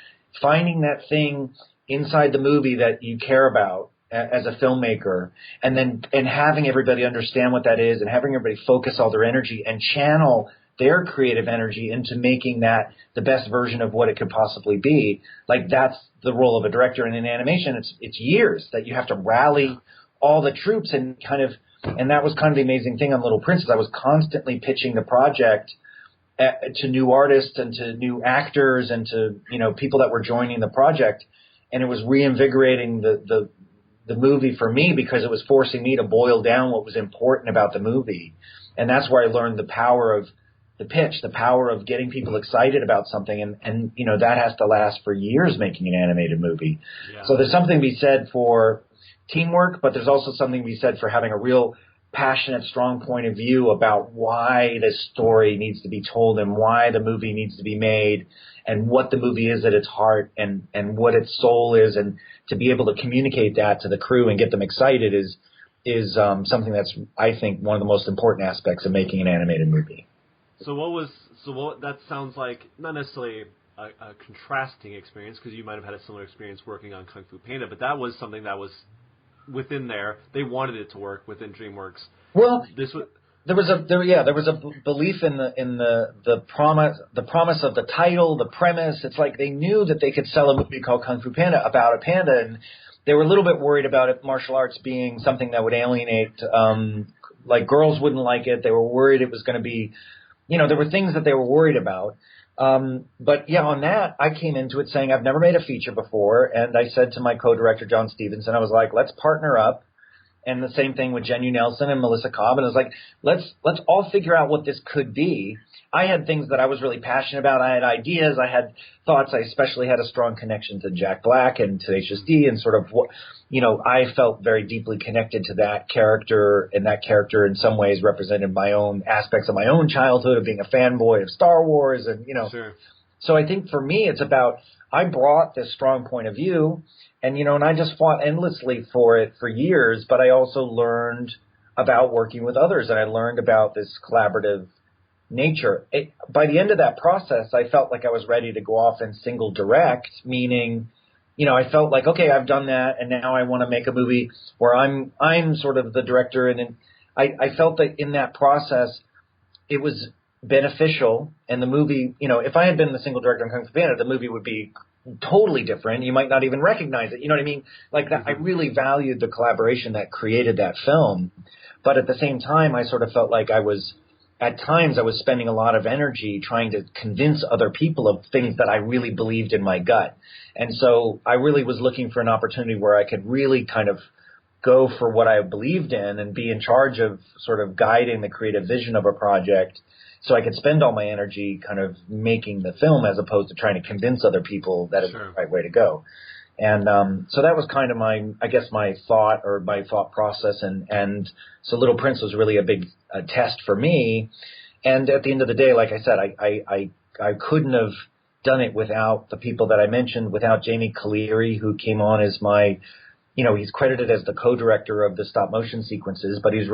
finding that thing inside the movie that you care about as a filmmaker, and having everybody understand what that is, and having everybody focus all their energy and channel their creative energy into making that the best version of what it could possibly be. Like, that's the role of a director. And in animation, it's years that you have to rally all the troops and that was kind of the amazing thing on Little Prince. I was constantly pitching the project to new artists and to new actors and to, people that were joining the project. And it was reinvigorating the movie for me, because it was forcing me to boil down what was important about the movie. And that's where I learned the power of the pitch, the power of getting people excited about something. And that has to last for years, making an animated movie. Yeah. So there's something to be said for teamwork, but there's also something to be said for having a real passionate, strong point of view about why this story needs to be told and why the movie needs to be made and what the movie is at its heart and what its soul is. And to be able to communicate that to the crew and get them excited is something that's, I think, one of the most important aspects of making an animated movie. So that sounds like not necessarily a contrasting experience, because you might have had a similar experience working on Kung Fu Panda, but that was something that was within there. They wanted it to work within DreamWorks. Well, there was a belief in the promise of the title, the premise. It's like they knew that they could sell a movie called Kung Fu Panda about a panda, and they were a little bit worried about it, martial arts being something that would alienate, like girls wouldn't like it. They were worried it was going to be, there were things that they were worried about. But yeah, on that, I came into it saying I've never made a feature before, and I said to my co-director, John Stevenson, I was like, let's partner up. And the same thing with Jenny Nelson and Melissa Cobb. And I was like, let's all figure out what this could be. I had things that I was really passionate about. I had ideas. I had thoughts. I especially had a strong connection to Jack Black and Tenacious D, and sort of what, I felt very deeply connected to that character, and that character in some ways represented my own aspects of my own childhood of being a fanboy of Star Wars. And, Sure. So I think for me, it's about, I brought this strong point of view, and, and I just fought endlessly for it for years, but I also learned about working with others, and I learned about this collaborative nature. By the end of that process, I felt like I was ready to go off and single direct, meaning, I felt like, okay, I've done that, and now I want to make a movie where I'm sort of the director, and I felt that in that process, it was beneficial, and the movie, if I had been the single director on Kung Fu Panda, the movie would be totally different. You might not even recognize it. You know what I mean? Like that, I really valued the collaboration that created that film. But at the same time, I sort of felt like at times I was spending a lot of energy trying to convince other people of things that I really believed in my gut. And so I really was looking for an opportunity where I could really kind of go for what I believed in and be in charge of sort of guiding the creative vision of a project, so I could spend all my energy kind of making the film as opposed to trying to convince other people that it's the right way to go. And so that was kind of my thought process. And so Little Prince was really a big test for me. And at the end of the day, like I said, I couldn't have done it without the people that I mentioned, without Jamie Cleary, who came on as my, he's credited as the co-director of the stop motion sequences, but he's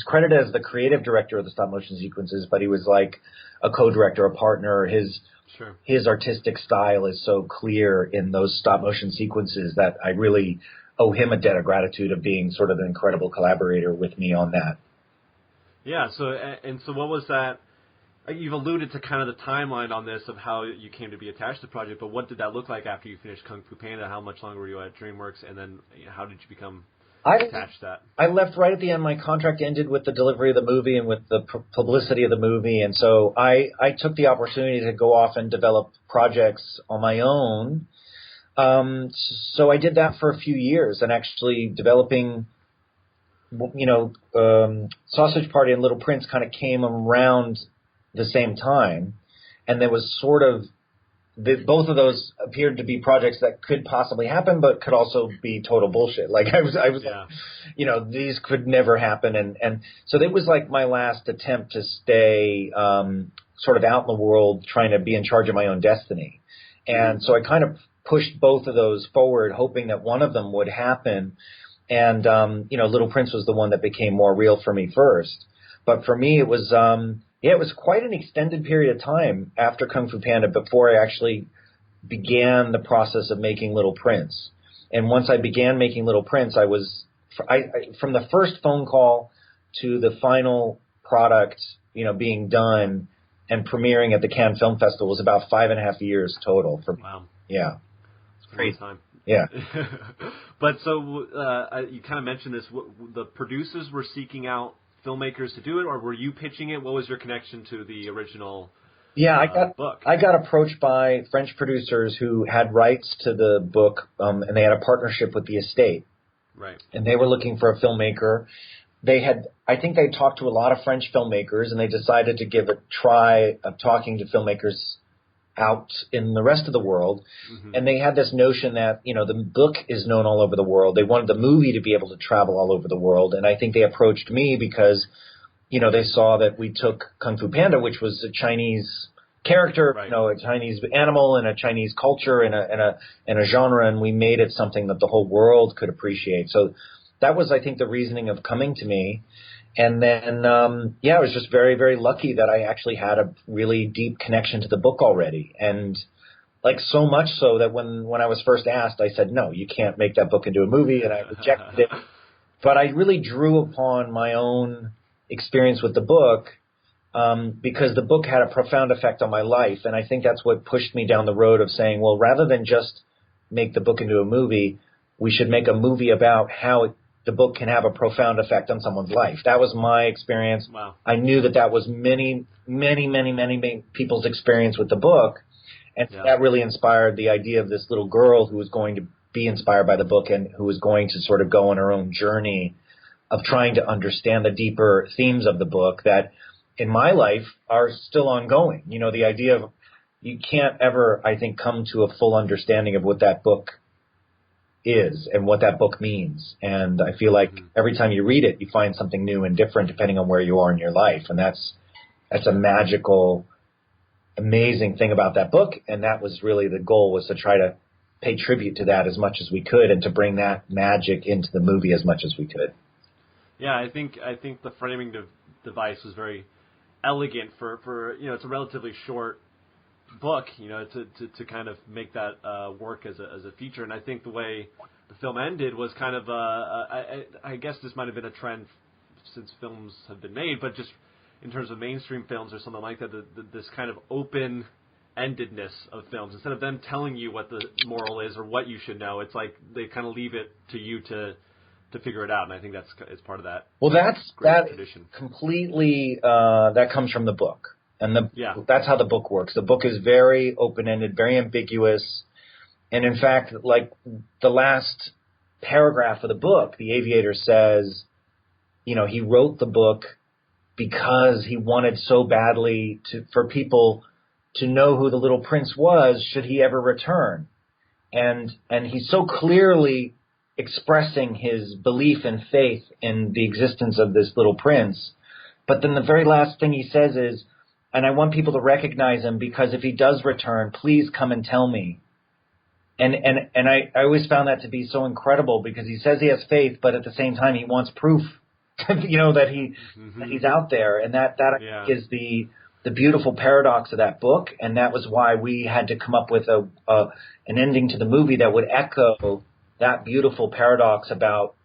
credited as the creative director of the stop motion sequences, but he was like a co-director, a partner. His artistic style is so clear in those stop motion sequences that I really owe him a debt of gratitude of being sort of an incredible collaborator with me on that. Yeah. So what was that? You've alluded to kind of the timeline on this of how you came to be attached to the project, but what did that look like after you finished Kung Fu Panda? How much longer were you at DreamWorks, and then how did you become attached to that? I left right at the end. My contract ended with the delivery of the movie and with the publicity of the movie, and so I took the opportunity to go off and develop projects on my own. So I did that for a few years, and actually developing, Sausage Party and Little Prince kind of came around the same time, and there was sort of both of those appeared to be projects that could possibly happen, but could also be total bullshit. Like I was like, these could never happen, and so it was like my last attempt to stay sort of out in the world, trying to be in charge of my own destiny, and so I kind of pushed both of those forward, hoping that one of them would happen, and Little Prince was the one that became more real for me first, but for me it was. It was quite an extended period of time after Kung Fu Panda before I actually began the process of making Little Prince. And once I began making Little Prince, I from the first phone call to the final product, being done, and premiering at the Cannes Film Festival was about 5.5 years total for me. Wow. Yeah. It's crazy time. Yeah. But so you kind of mentioned this. The producers were seeking out filmmakers to do it, or were you pitching it? What was your connection to the original book? I got approached by French producers who had rights to the book, and they had a partnership with the estate. Right. And they were looking for a filmmaker. I think they talked to a lot of French filmmakers, and they decided to give a try of talking to filmmakers out in the rest of the world. Mm-hmm. And they had this notion that, the book is known all over the world. They wanted the movie to be able to travel all over the world. And I think they approached me because, they saw that we took Kung Fu Panda, which was a Chinese character, right. A Chinese animal and a Chinese culture and a genre, and we made it something that the whole world could appreciate. So that was, I think, the reasoning of coming to me. And then, I was just very, very lucky that I actually had a really deep connection to the book already. And like so much so that when I was first asked, I said, no, you can't make that book into a movie, and I rejected it. But I really drew upon my own experience with the book because the book had a profound effect on my life. And I think that's what pushed me down the road of saying, well, rather than just make the book into a movie, we should make a movie about how the book can have a profound effect on someone's life. That was my experience. Wow. I knew that was many, many, many, many people's experience with the book. And that really inspired the idea of this little girl who was going to be inspired by the book and who was going to sort of go on her own journey of trying to understand the deeper themes of the book that in my life are still ongoing. The idea of you can't ever, I think, come to a full understanding of what that book is and what that book means. And I feel like every time you read it, you find something new and different depending on where you are in your life. And that's a magical, amazing thing about that book. And that was really the goal, was to try to pay tribute to that as much as we could and to bring that magic into the movie as much as we could. Yeah, I think the framing device was very elegant for it's a relatively short book, to kind of make that work as a feature. And I think the way the film ended was kind of I guess this might have been a trend since films have been made, but just in terms of mainstream films or something like that, this kind of open-endedness of films. Instead of them telling you what the moral is or what you should know, it's like they kind of leave it to you to figure it out, and I think it's part of that. Well, that's tradition. Completely that comes from the book. And that's how the book works. The book is very open-ended, very ambiguous. And in fact, like the last paragraph of the book, the aviator says, he wrote the book because he wanted so badly for people to know who the little prince was should he ever return. And he's so clearly expressing his belief and faith in the existence of this little prince. But then the very last thing he says is, and I want people to recognize him because if he does return, please come and tell me. And I always found that to be so incredible because he says he has faith, but at the same time he wants proof, that he's out there. And that is the beautiful paradox of that book. And that was why we had to come up with an ending to the movie that would echo that beautiful paradox about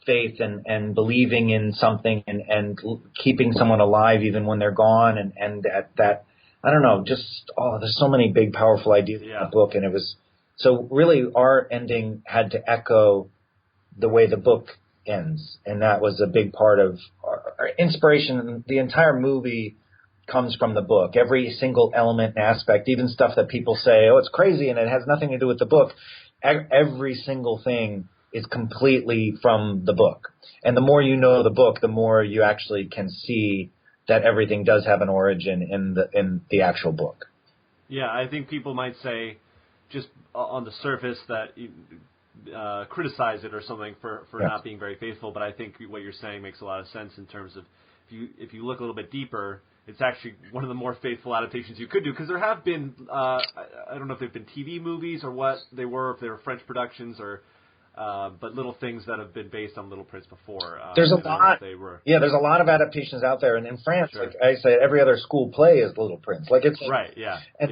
faith and believing in something and keeping someone alive even when they're gone and that I don't know, there's so many big powerful ideas in that book, and it was so really our ending had to echo the way the book ends, and that was a big part of our inspiration. The entire movie comes from the book, every single element and aspect, even stuff that people say, oh, it's crazy and it has nothing to do with the book. Every single thing is completely from the book. And the more you know the book, the more you actually can see that everything does have an origin in the actual book. Yeah, I think people might say, just on the surface, that criticize it or something for not being very faithful. But I think what you're saying makes a lot of sense in terms of if you look a little bit deeper, it's actually one of the more faithful adaptations you could do, because there have been I don't know if they've been TV movies or what they were, if they were French productions or but little things that have been based on Little Prince before. There's a lot. There's a lot of adaptations out there, and in France, like I say, every other school play is Little Prince. Like it's right, yeah. And,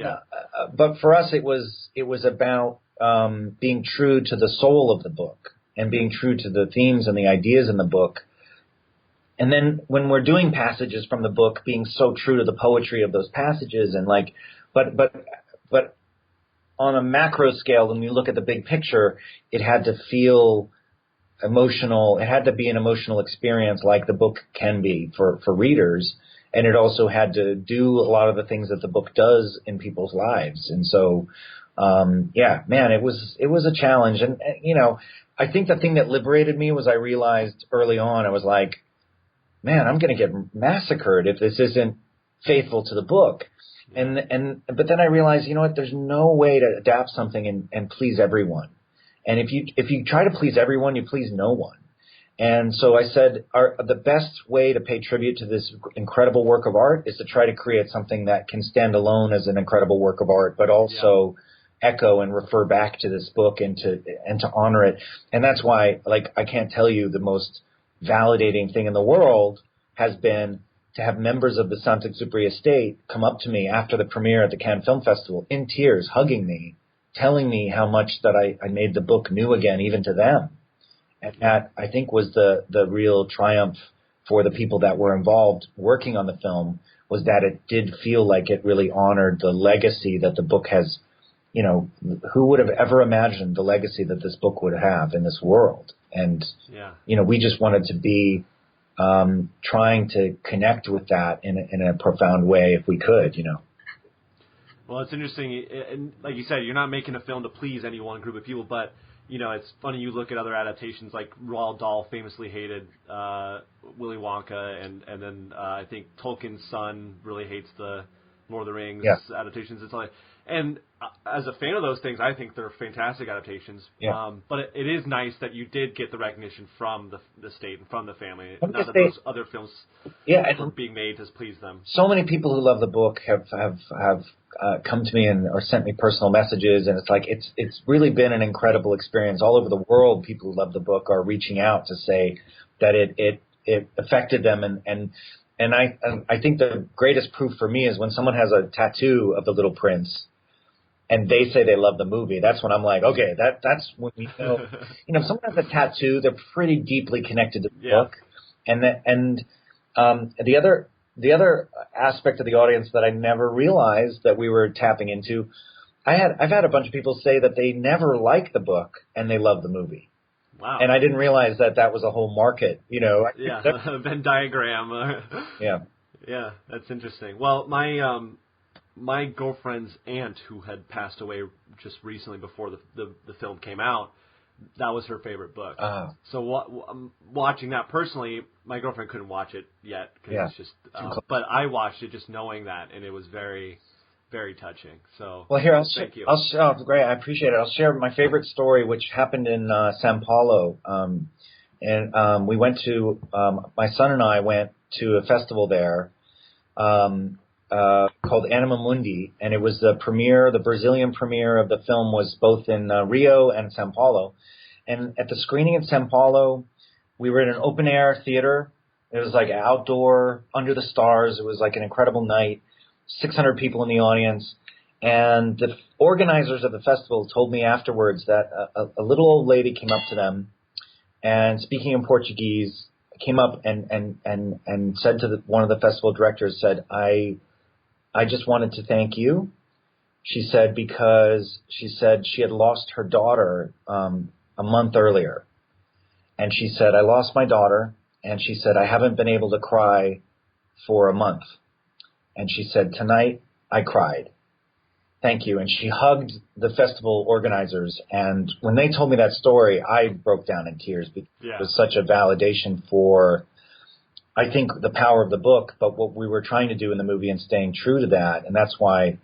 but for us, it was about being true to the soul of the book and being true to the themes and the ideas in the book, And then when we're doing passages from the book, being so true to the poetry of those passages, and like, but on a macro scale, when you look at the big picture, it had to feel emotional. It had to be an emotional experience like the book can be for readers. And it also had to do a lot of the things that the book does in people's lives. And so, yeah, man, it was a challenge. And, you know, I think the thing that liberated me was I realized early on, I was like, man, I'm going to get massacred if this isn't faithful to the book. But then I realized, you know what, there's no way to adapt something and please everyone. And if you try to please everyone, you please no one. And so I said, the best way to pay tribute to this incredible work of art is to try to create something that can stand alone as an incredible work of art, but also echo and refer back to this book and to honor it. And that's why, like, I can't tell you the most validating thing in the world has been to have members of the Saint-Exupéry estate come up to me after the premiere at the Cannes Film Festival in tears, hugging me, telling me how much that I made the book new again, even to them. And that, I think, was the real triumph for the people that were involved working on the film, was that it did feel like it really honored the legacy that the book has. You know, who would have ever imagined the legacy that this book would have in this world? And, you know, we just wanted to be trying to connect with that in a profound way if we could, you know. Well, it's interesting. And like you said, you're not making a film to please any one group of people, but, you know, it's funny you look at other adaptations, like Roald Dahl famously hated Willy Wonka, and then I think Tolkien's son really hates the Lord of the Rings adaptations. It's like, and as a fan of those things, I think they're fantastic adaptations. Yeah. But it is nice that you did get the recognition from the state and from the family. Not that those other films were being made to please them. So many people who love the book have come to me or sent me personal messages, and it's like it's really been an incredible experience all over the world. People who love the book are reaching out to say that it affected them, and I think the greatest proof for me is when someone has a tattoo of the Little Prince and they say they love the movie. That's when I'm like, okay, that's when we know. You know, if someone has a tattoo, they're pretty deeply connected to the book. And the other aspect of the audience that I never realized that we were tapping into, I've had a bunch of people say that they never liked the book and they love the movie. Wow. And I didn't realize that was a whole market, you know. Yeah, Venn diagram. Yeah, that's interesting. Well, my girlfriend's aunt, who had passed away just recently before the film came out, that was her favorite book. So watching that personally, my girlfriend couldn't watch it yet because it's just. But I watched it just knowing that, and it was very, very touching. So well, here thank you. Great, I appreciate it. I'll share my favorite story, which happened in São Paulo, and we went to my son and I went to a festival there. Called Anima Mundi, and it was the Brazilian premiere of the film was both in Rio and São Paulo. And at the screening in São Paulo, we were in an open-air theater. It was like outdoor, under the stars. It was like an incredible night, 600 people in the audience. And the organizers of the festival told me afterwards that a little old lady came up to them and, speaking in Portuguese, came up and said to one of the festival directors, said, I just wanted to thank you. She said, because she said she had lost her daughter a month earlier. And she said, I lost my daughter. And she said, I haven't been able to cry for a month. And she said, tonight I cried. Thank you. And she hugged the festival organizers. And when they told me that story, I broke down in tears because it was such a validation for, I think, the power of the book, but what we were trying to do in the movie and staying true to that. And that's why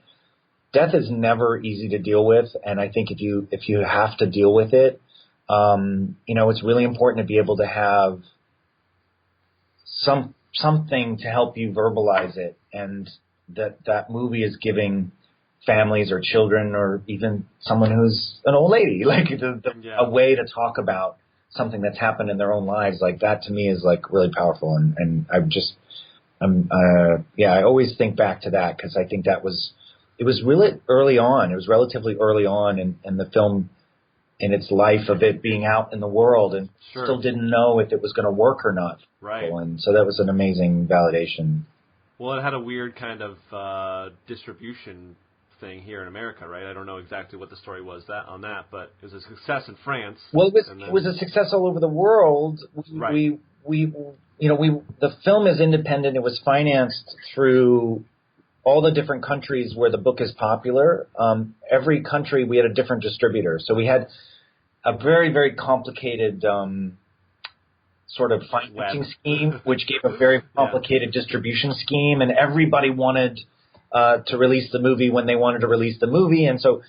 death is never easy to deal with. And I think if you have to deal with it, you know, it's really important to be able to have something to help you verbalize it. And that movie is giving families or children or even someone who's an old lady, like a way to talk about something that's happened in their own lives. Like that to me is like really powerful. And I always think back to that because I think it was really early on. It was relatively early on in the film in its life of it being out in the world, and Sure. still didn't know if it was going to work or not. Right. And so that was an amazing validation. Well, it had a weird kind of distribution thing here in America, right? I don't know exactly what the story was on that, but it was a success in France. Well, it was a success all over the world. Right. The film is independent. It was financed through all the different countries where the book is popular. Every country we had a different distributor, so we had a very, very complicated sort of financing scheme, which gave a very complicated distribution scheme, and everybody wanted to release the movie when they wanted to release the movie. And so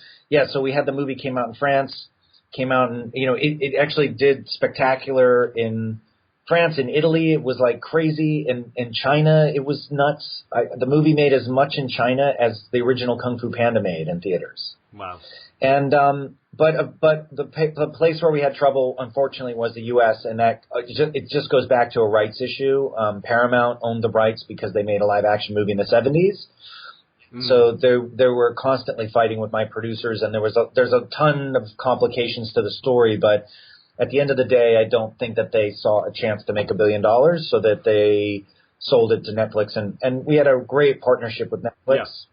we had the movie came out in France, and, it actually did spectacular in France. In Italy, it was like crazy. In China, it was nuts. The movie made as much in China as the original Kung Fu Panda made in theaters. Wow. And but the place where we had trouble, unfortunately, was the U.S. And that it just goes back to a rights issue. Paramount owned the rights because they made a live action movie in the 70s. So there were constantly fighting with my producers, and there's a ton of complications to the story. But at the end of the day, I don't think that they saw a chance to make $1 billion, so that they sold it to Netflix. And we had a great partnership with Netflix,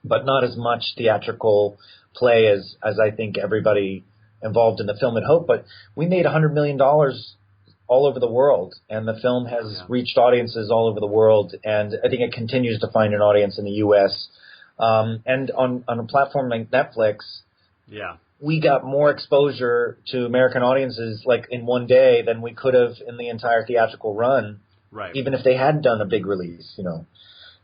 but not as much theatrical play as I think everybody involved in the film had hoped. But we made $100 million all over the world, and the film has reached audiences all over the world, and I think it continues to find an audience in the U.S. And on a platform like Netflix, we got more exposure to American audiences like in one day than we could have in the entire theatrical run, even if they had done a big release,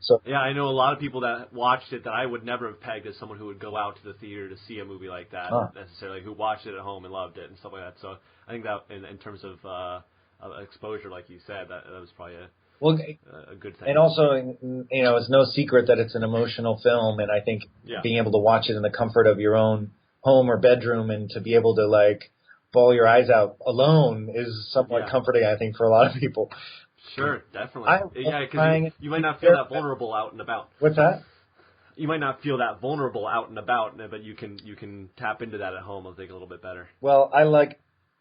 So I know a lot of people that watched it that I would never have pegged as someone who would go out to the theater to see a movie like that necessarily, who watched it at home and loved it and stuff like that. So I think that in terms of exposure, like you said, that was probably a good thing. And also, it's no secret that it's an emotional film, and I think being able to watch it in the comfort of your own home or bedroom and to be able to like bawl your eyes out alone is somewhat comforting, I think, for a lot of people. Sure, definitely. Because you might not feel that vulnerable out and about. What's that? You might not feel that vulnerable out and about, but you can tap into that at home, I think, a little bit better. Well,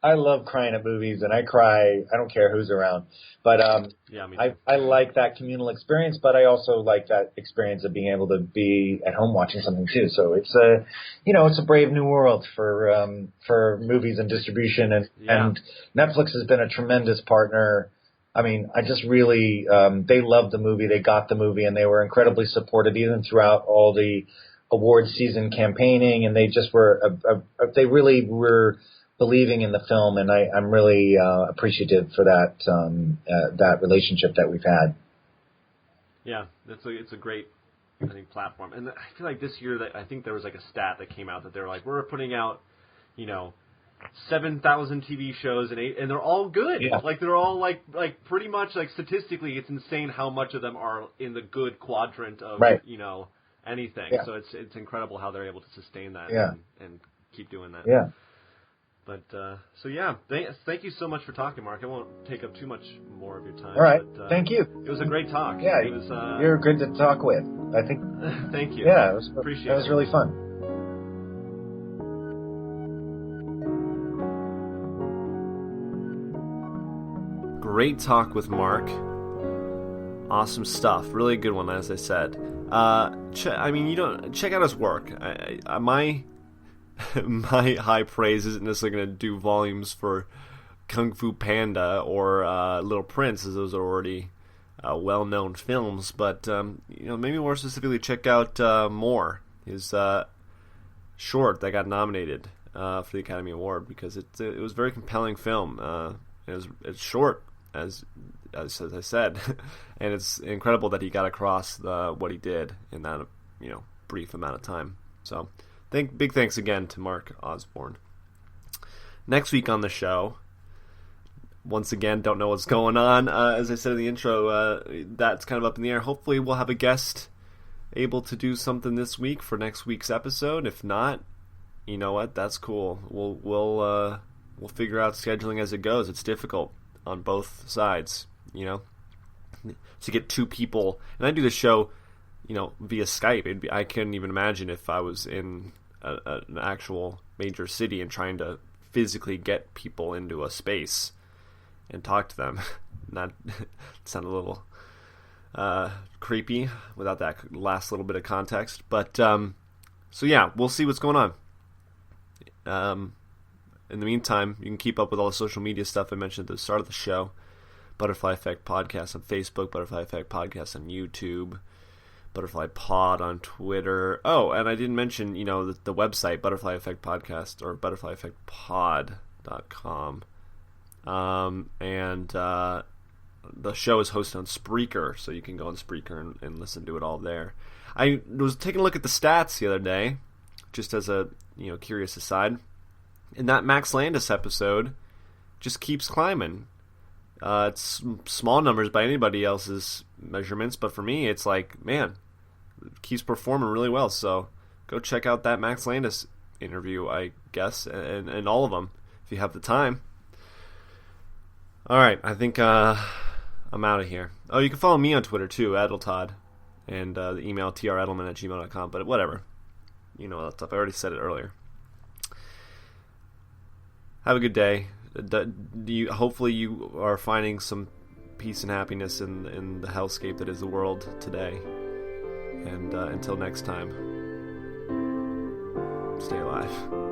I love crying at movies, and I cry. I don't care who's around, but I like that communal experience. But I also like that experience of being able to be at home watching something too. So it's a brave new world for movies and distribution, and Netflix has been a tremendous partner. I mean, I just really they loved the movie, they got the movie, and they were incredibly supportive even throughout all the award season campaigning, and they just they really were believing in the film, and I'm really appreciative for that relationship that we've had. Yeah, it's a great, I think, platform. And I feel like this year I think there was like a stat that came out that they're like, we're putting out, 7,000 TV shows and they're all good. Yeah. Like they're all like pretty much like statistically, it's insane how much of them are in the good quadrant of anything. Yeah. So it's incredible how they're able to sustain that and keep doing that. Yeah. But, thank you so much for talking, Mark. I won't take up too much more of your time. All right. But, thank you. It was a great talk. Yeah, it was, you're good to talk with, I think. Thank you. Yeah, Appreciate it was really fun. Great talk with Mark. Awesome stuff. Really good one, as I said. Check out his work. My high praise isn't necessarily going to do volumes for Kung Fu Panda or Little Prince, as those are already well-known films. But maybe more specifically, check out More, his short that got nominated for the Academy Award, because it was a very compelling film. It's short, as I said, and it's incredible that he got across what he did in that brief amount of time. So. Big thanks again to Mark Osborne. Next week on the show, once again, don't know what's going on. As I said in the intro, that's kind of up in the air. Hopefully we'll have a guest able to do something this week for next week's episode. If not, you know what? That's cool. We'll figure out scheduling as it goes. It's difficult on both sides, to get two people. And I do the show via Skype. I couldn't even imagine if I was in an actual major city and trying to physically get people into a space and talk to them. Not sound a little creepy without that last little bit of context, but so yeah, we'll see what's going on. In the meantime, you can keep up with all the social media stuff I mentioned at the start of the show. Butterfly Effect Podcast on Facebook, Butterfly Effect Podcast on YouTube, Butterfly Pod on Twitter. Oh, and I didn't mention, the website, Butterfly Effect Podcast, or butterflyeffectpod.com. And the show is hosted on Spreaker, so you can go on Spreaker and listen to it all there. I was taking a look at the stats the other day, just as a curious aside, and that Max Landis episode just keeps climbing. It's small numbers by anybody else's measurements, but for me, it's like, man, it keeps performing really well. So go check out that Max Landis interview, I guess, and all of them if you have the time. All right, I think I'm out of here. Oh, you can follow me on Twitter too, Edeltodd, and the email tredelman@gmail.com. But whatever, all that stuff. I already said it earlier. Have a good day. Hopefully you are finding some peace and happiness in the hellscape that is the world today. And until next time, stay alive.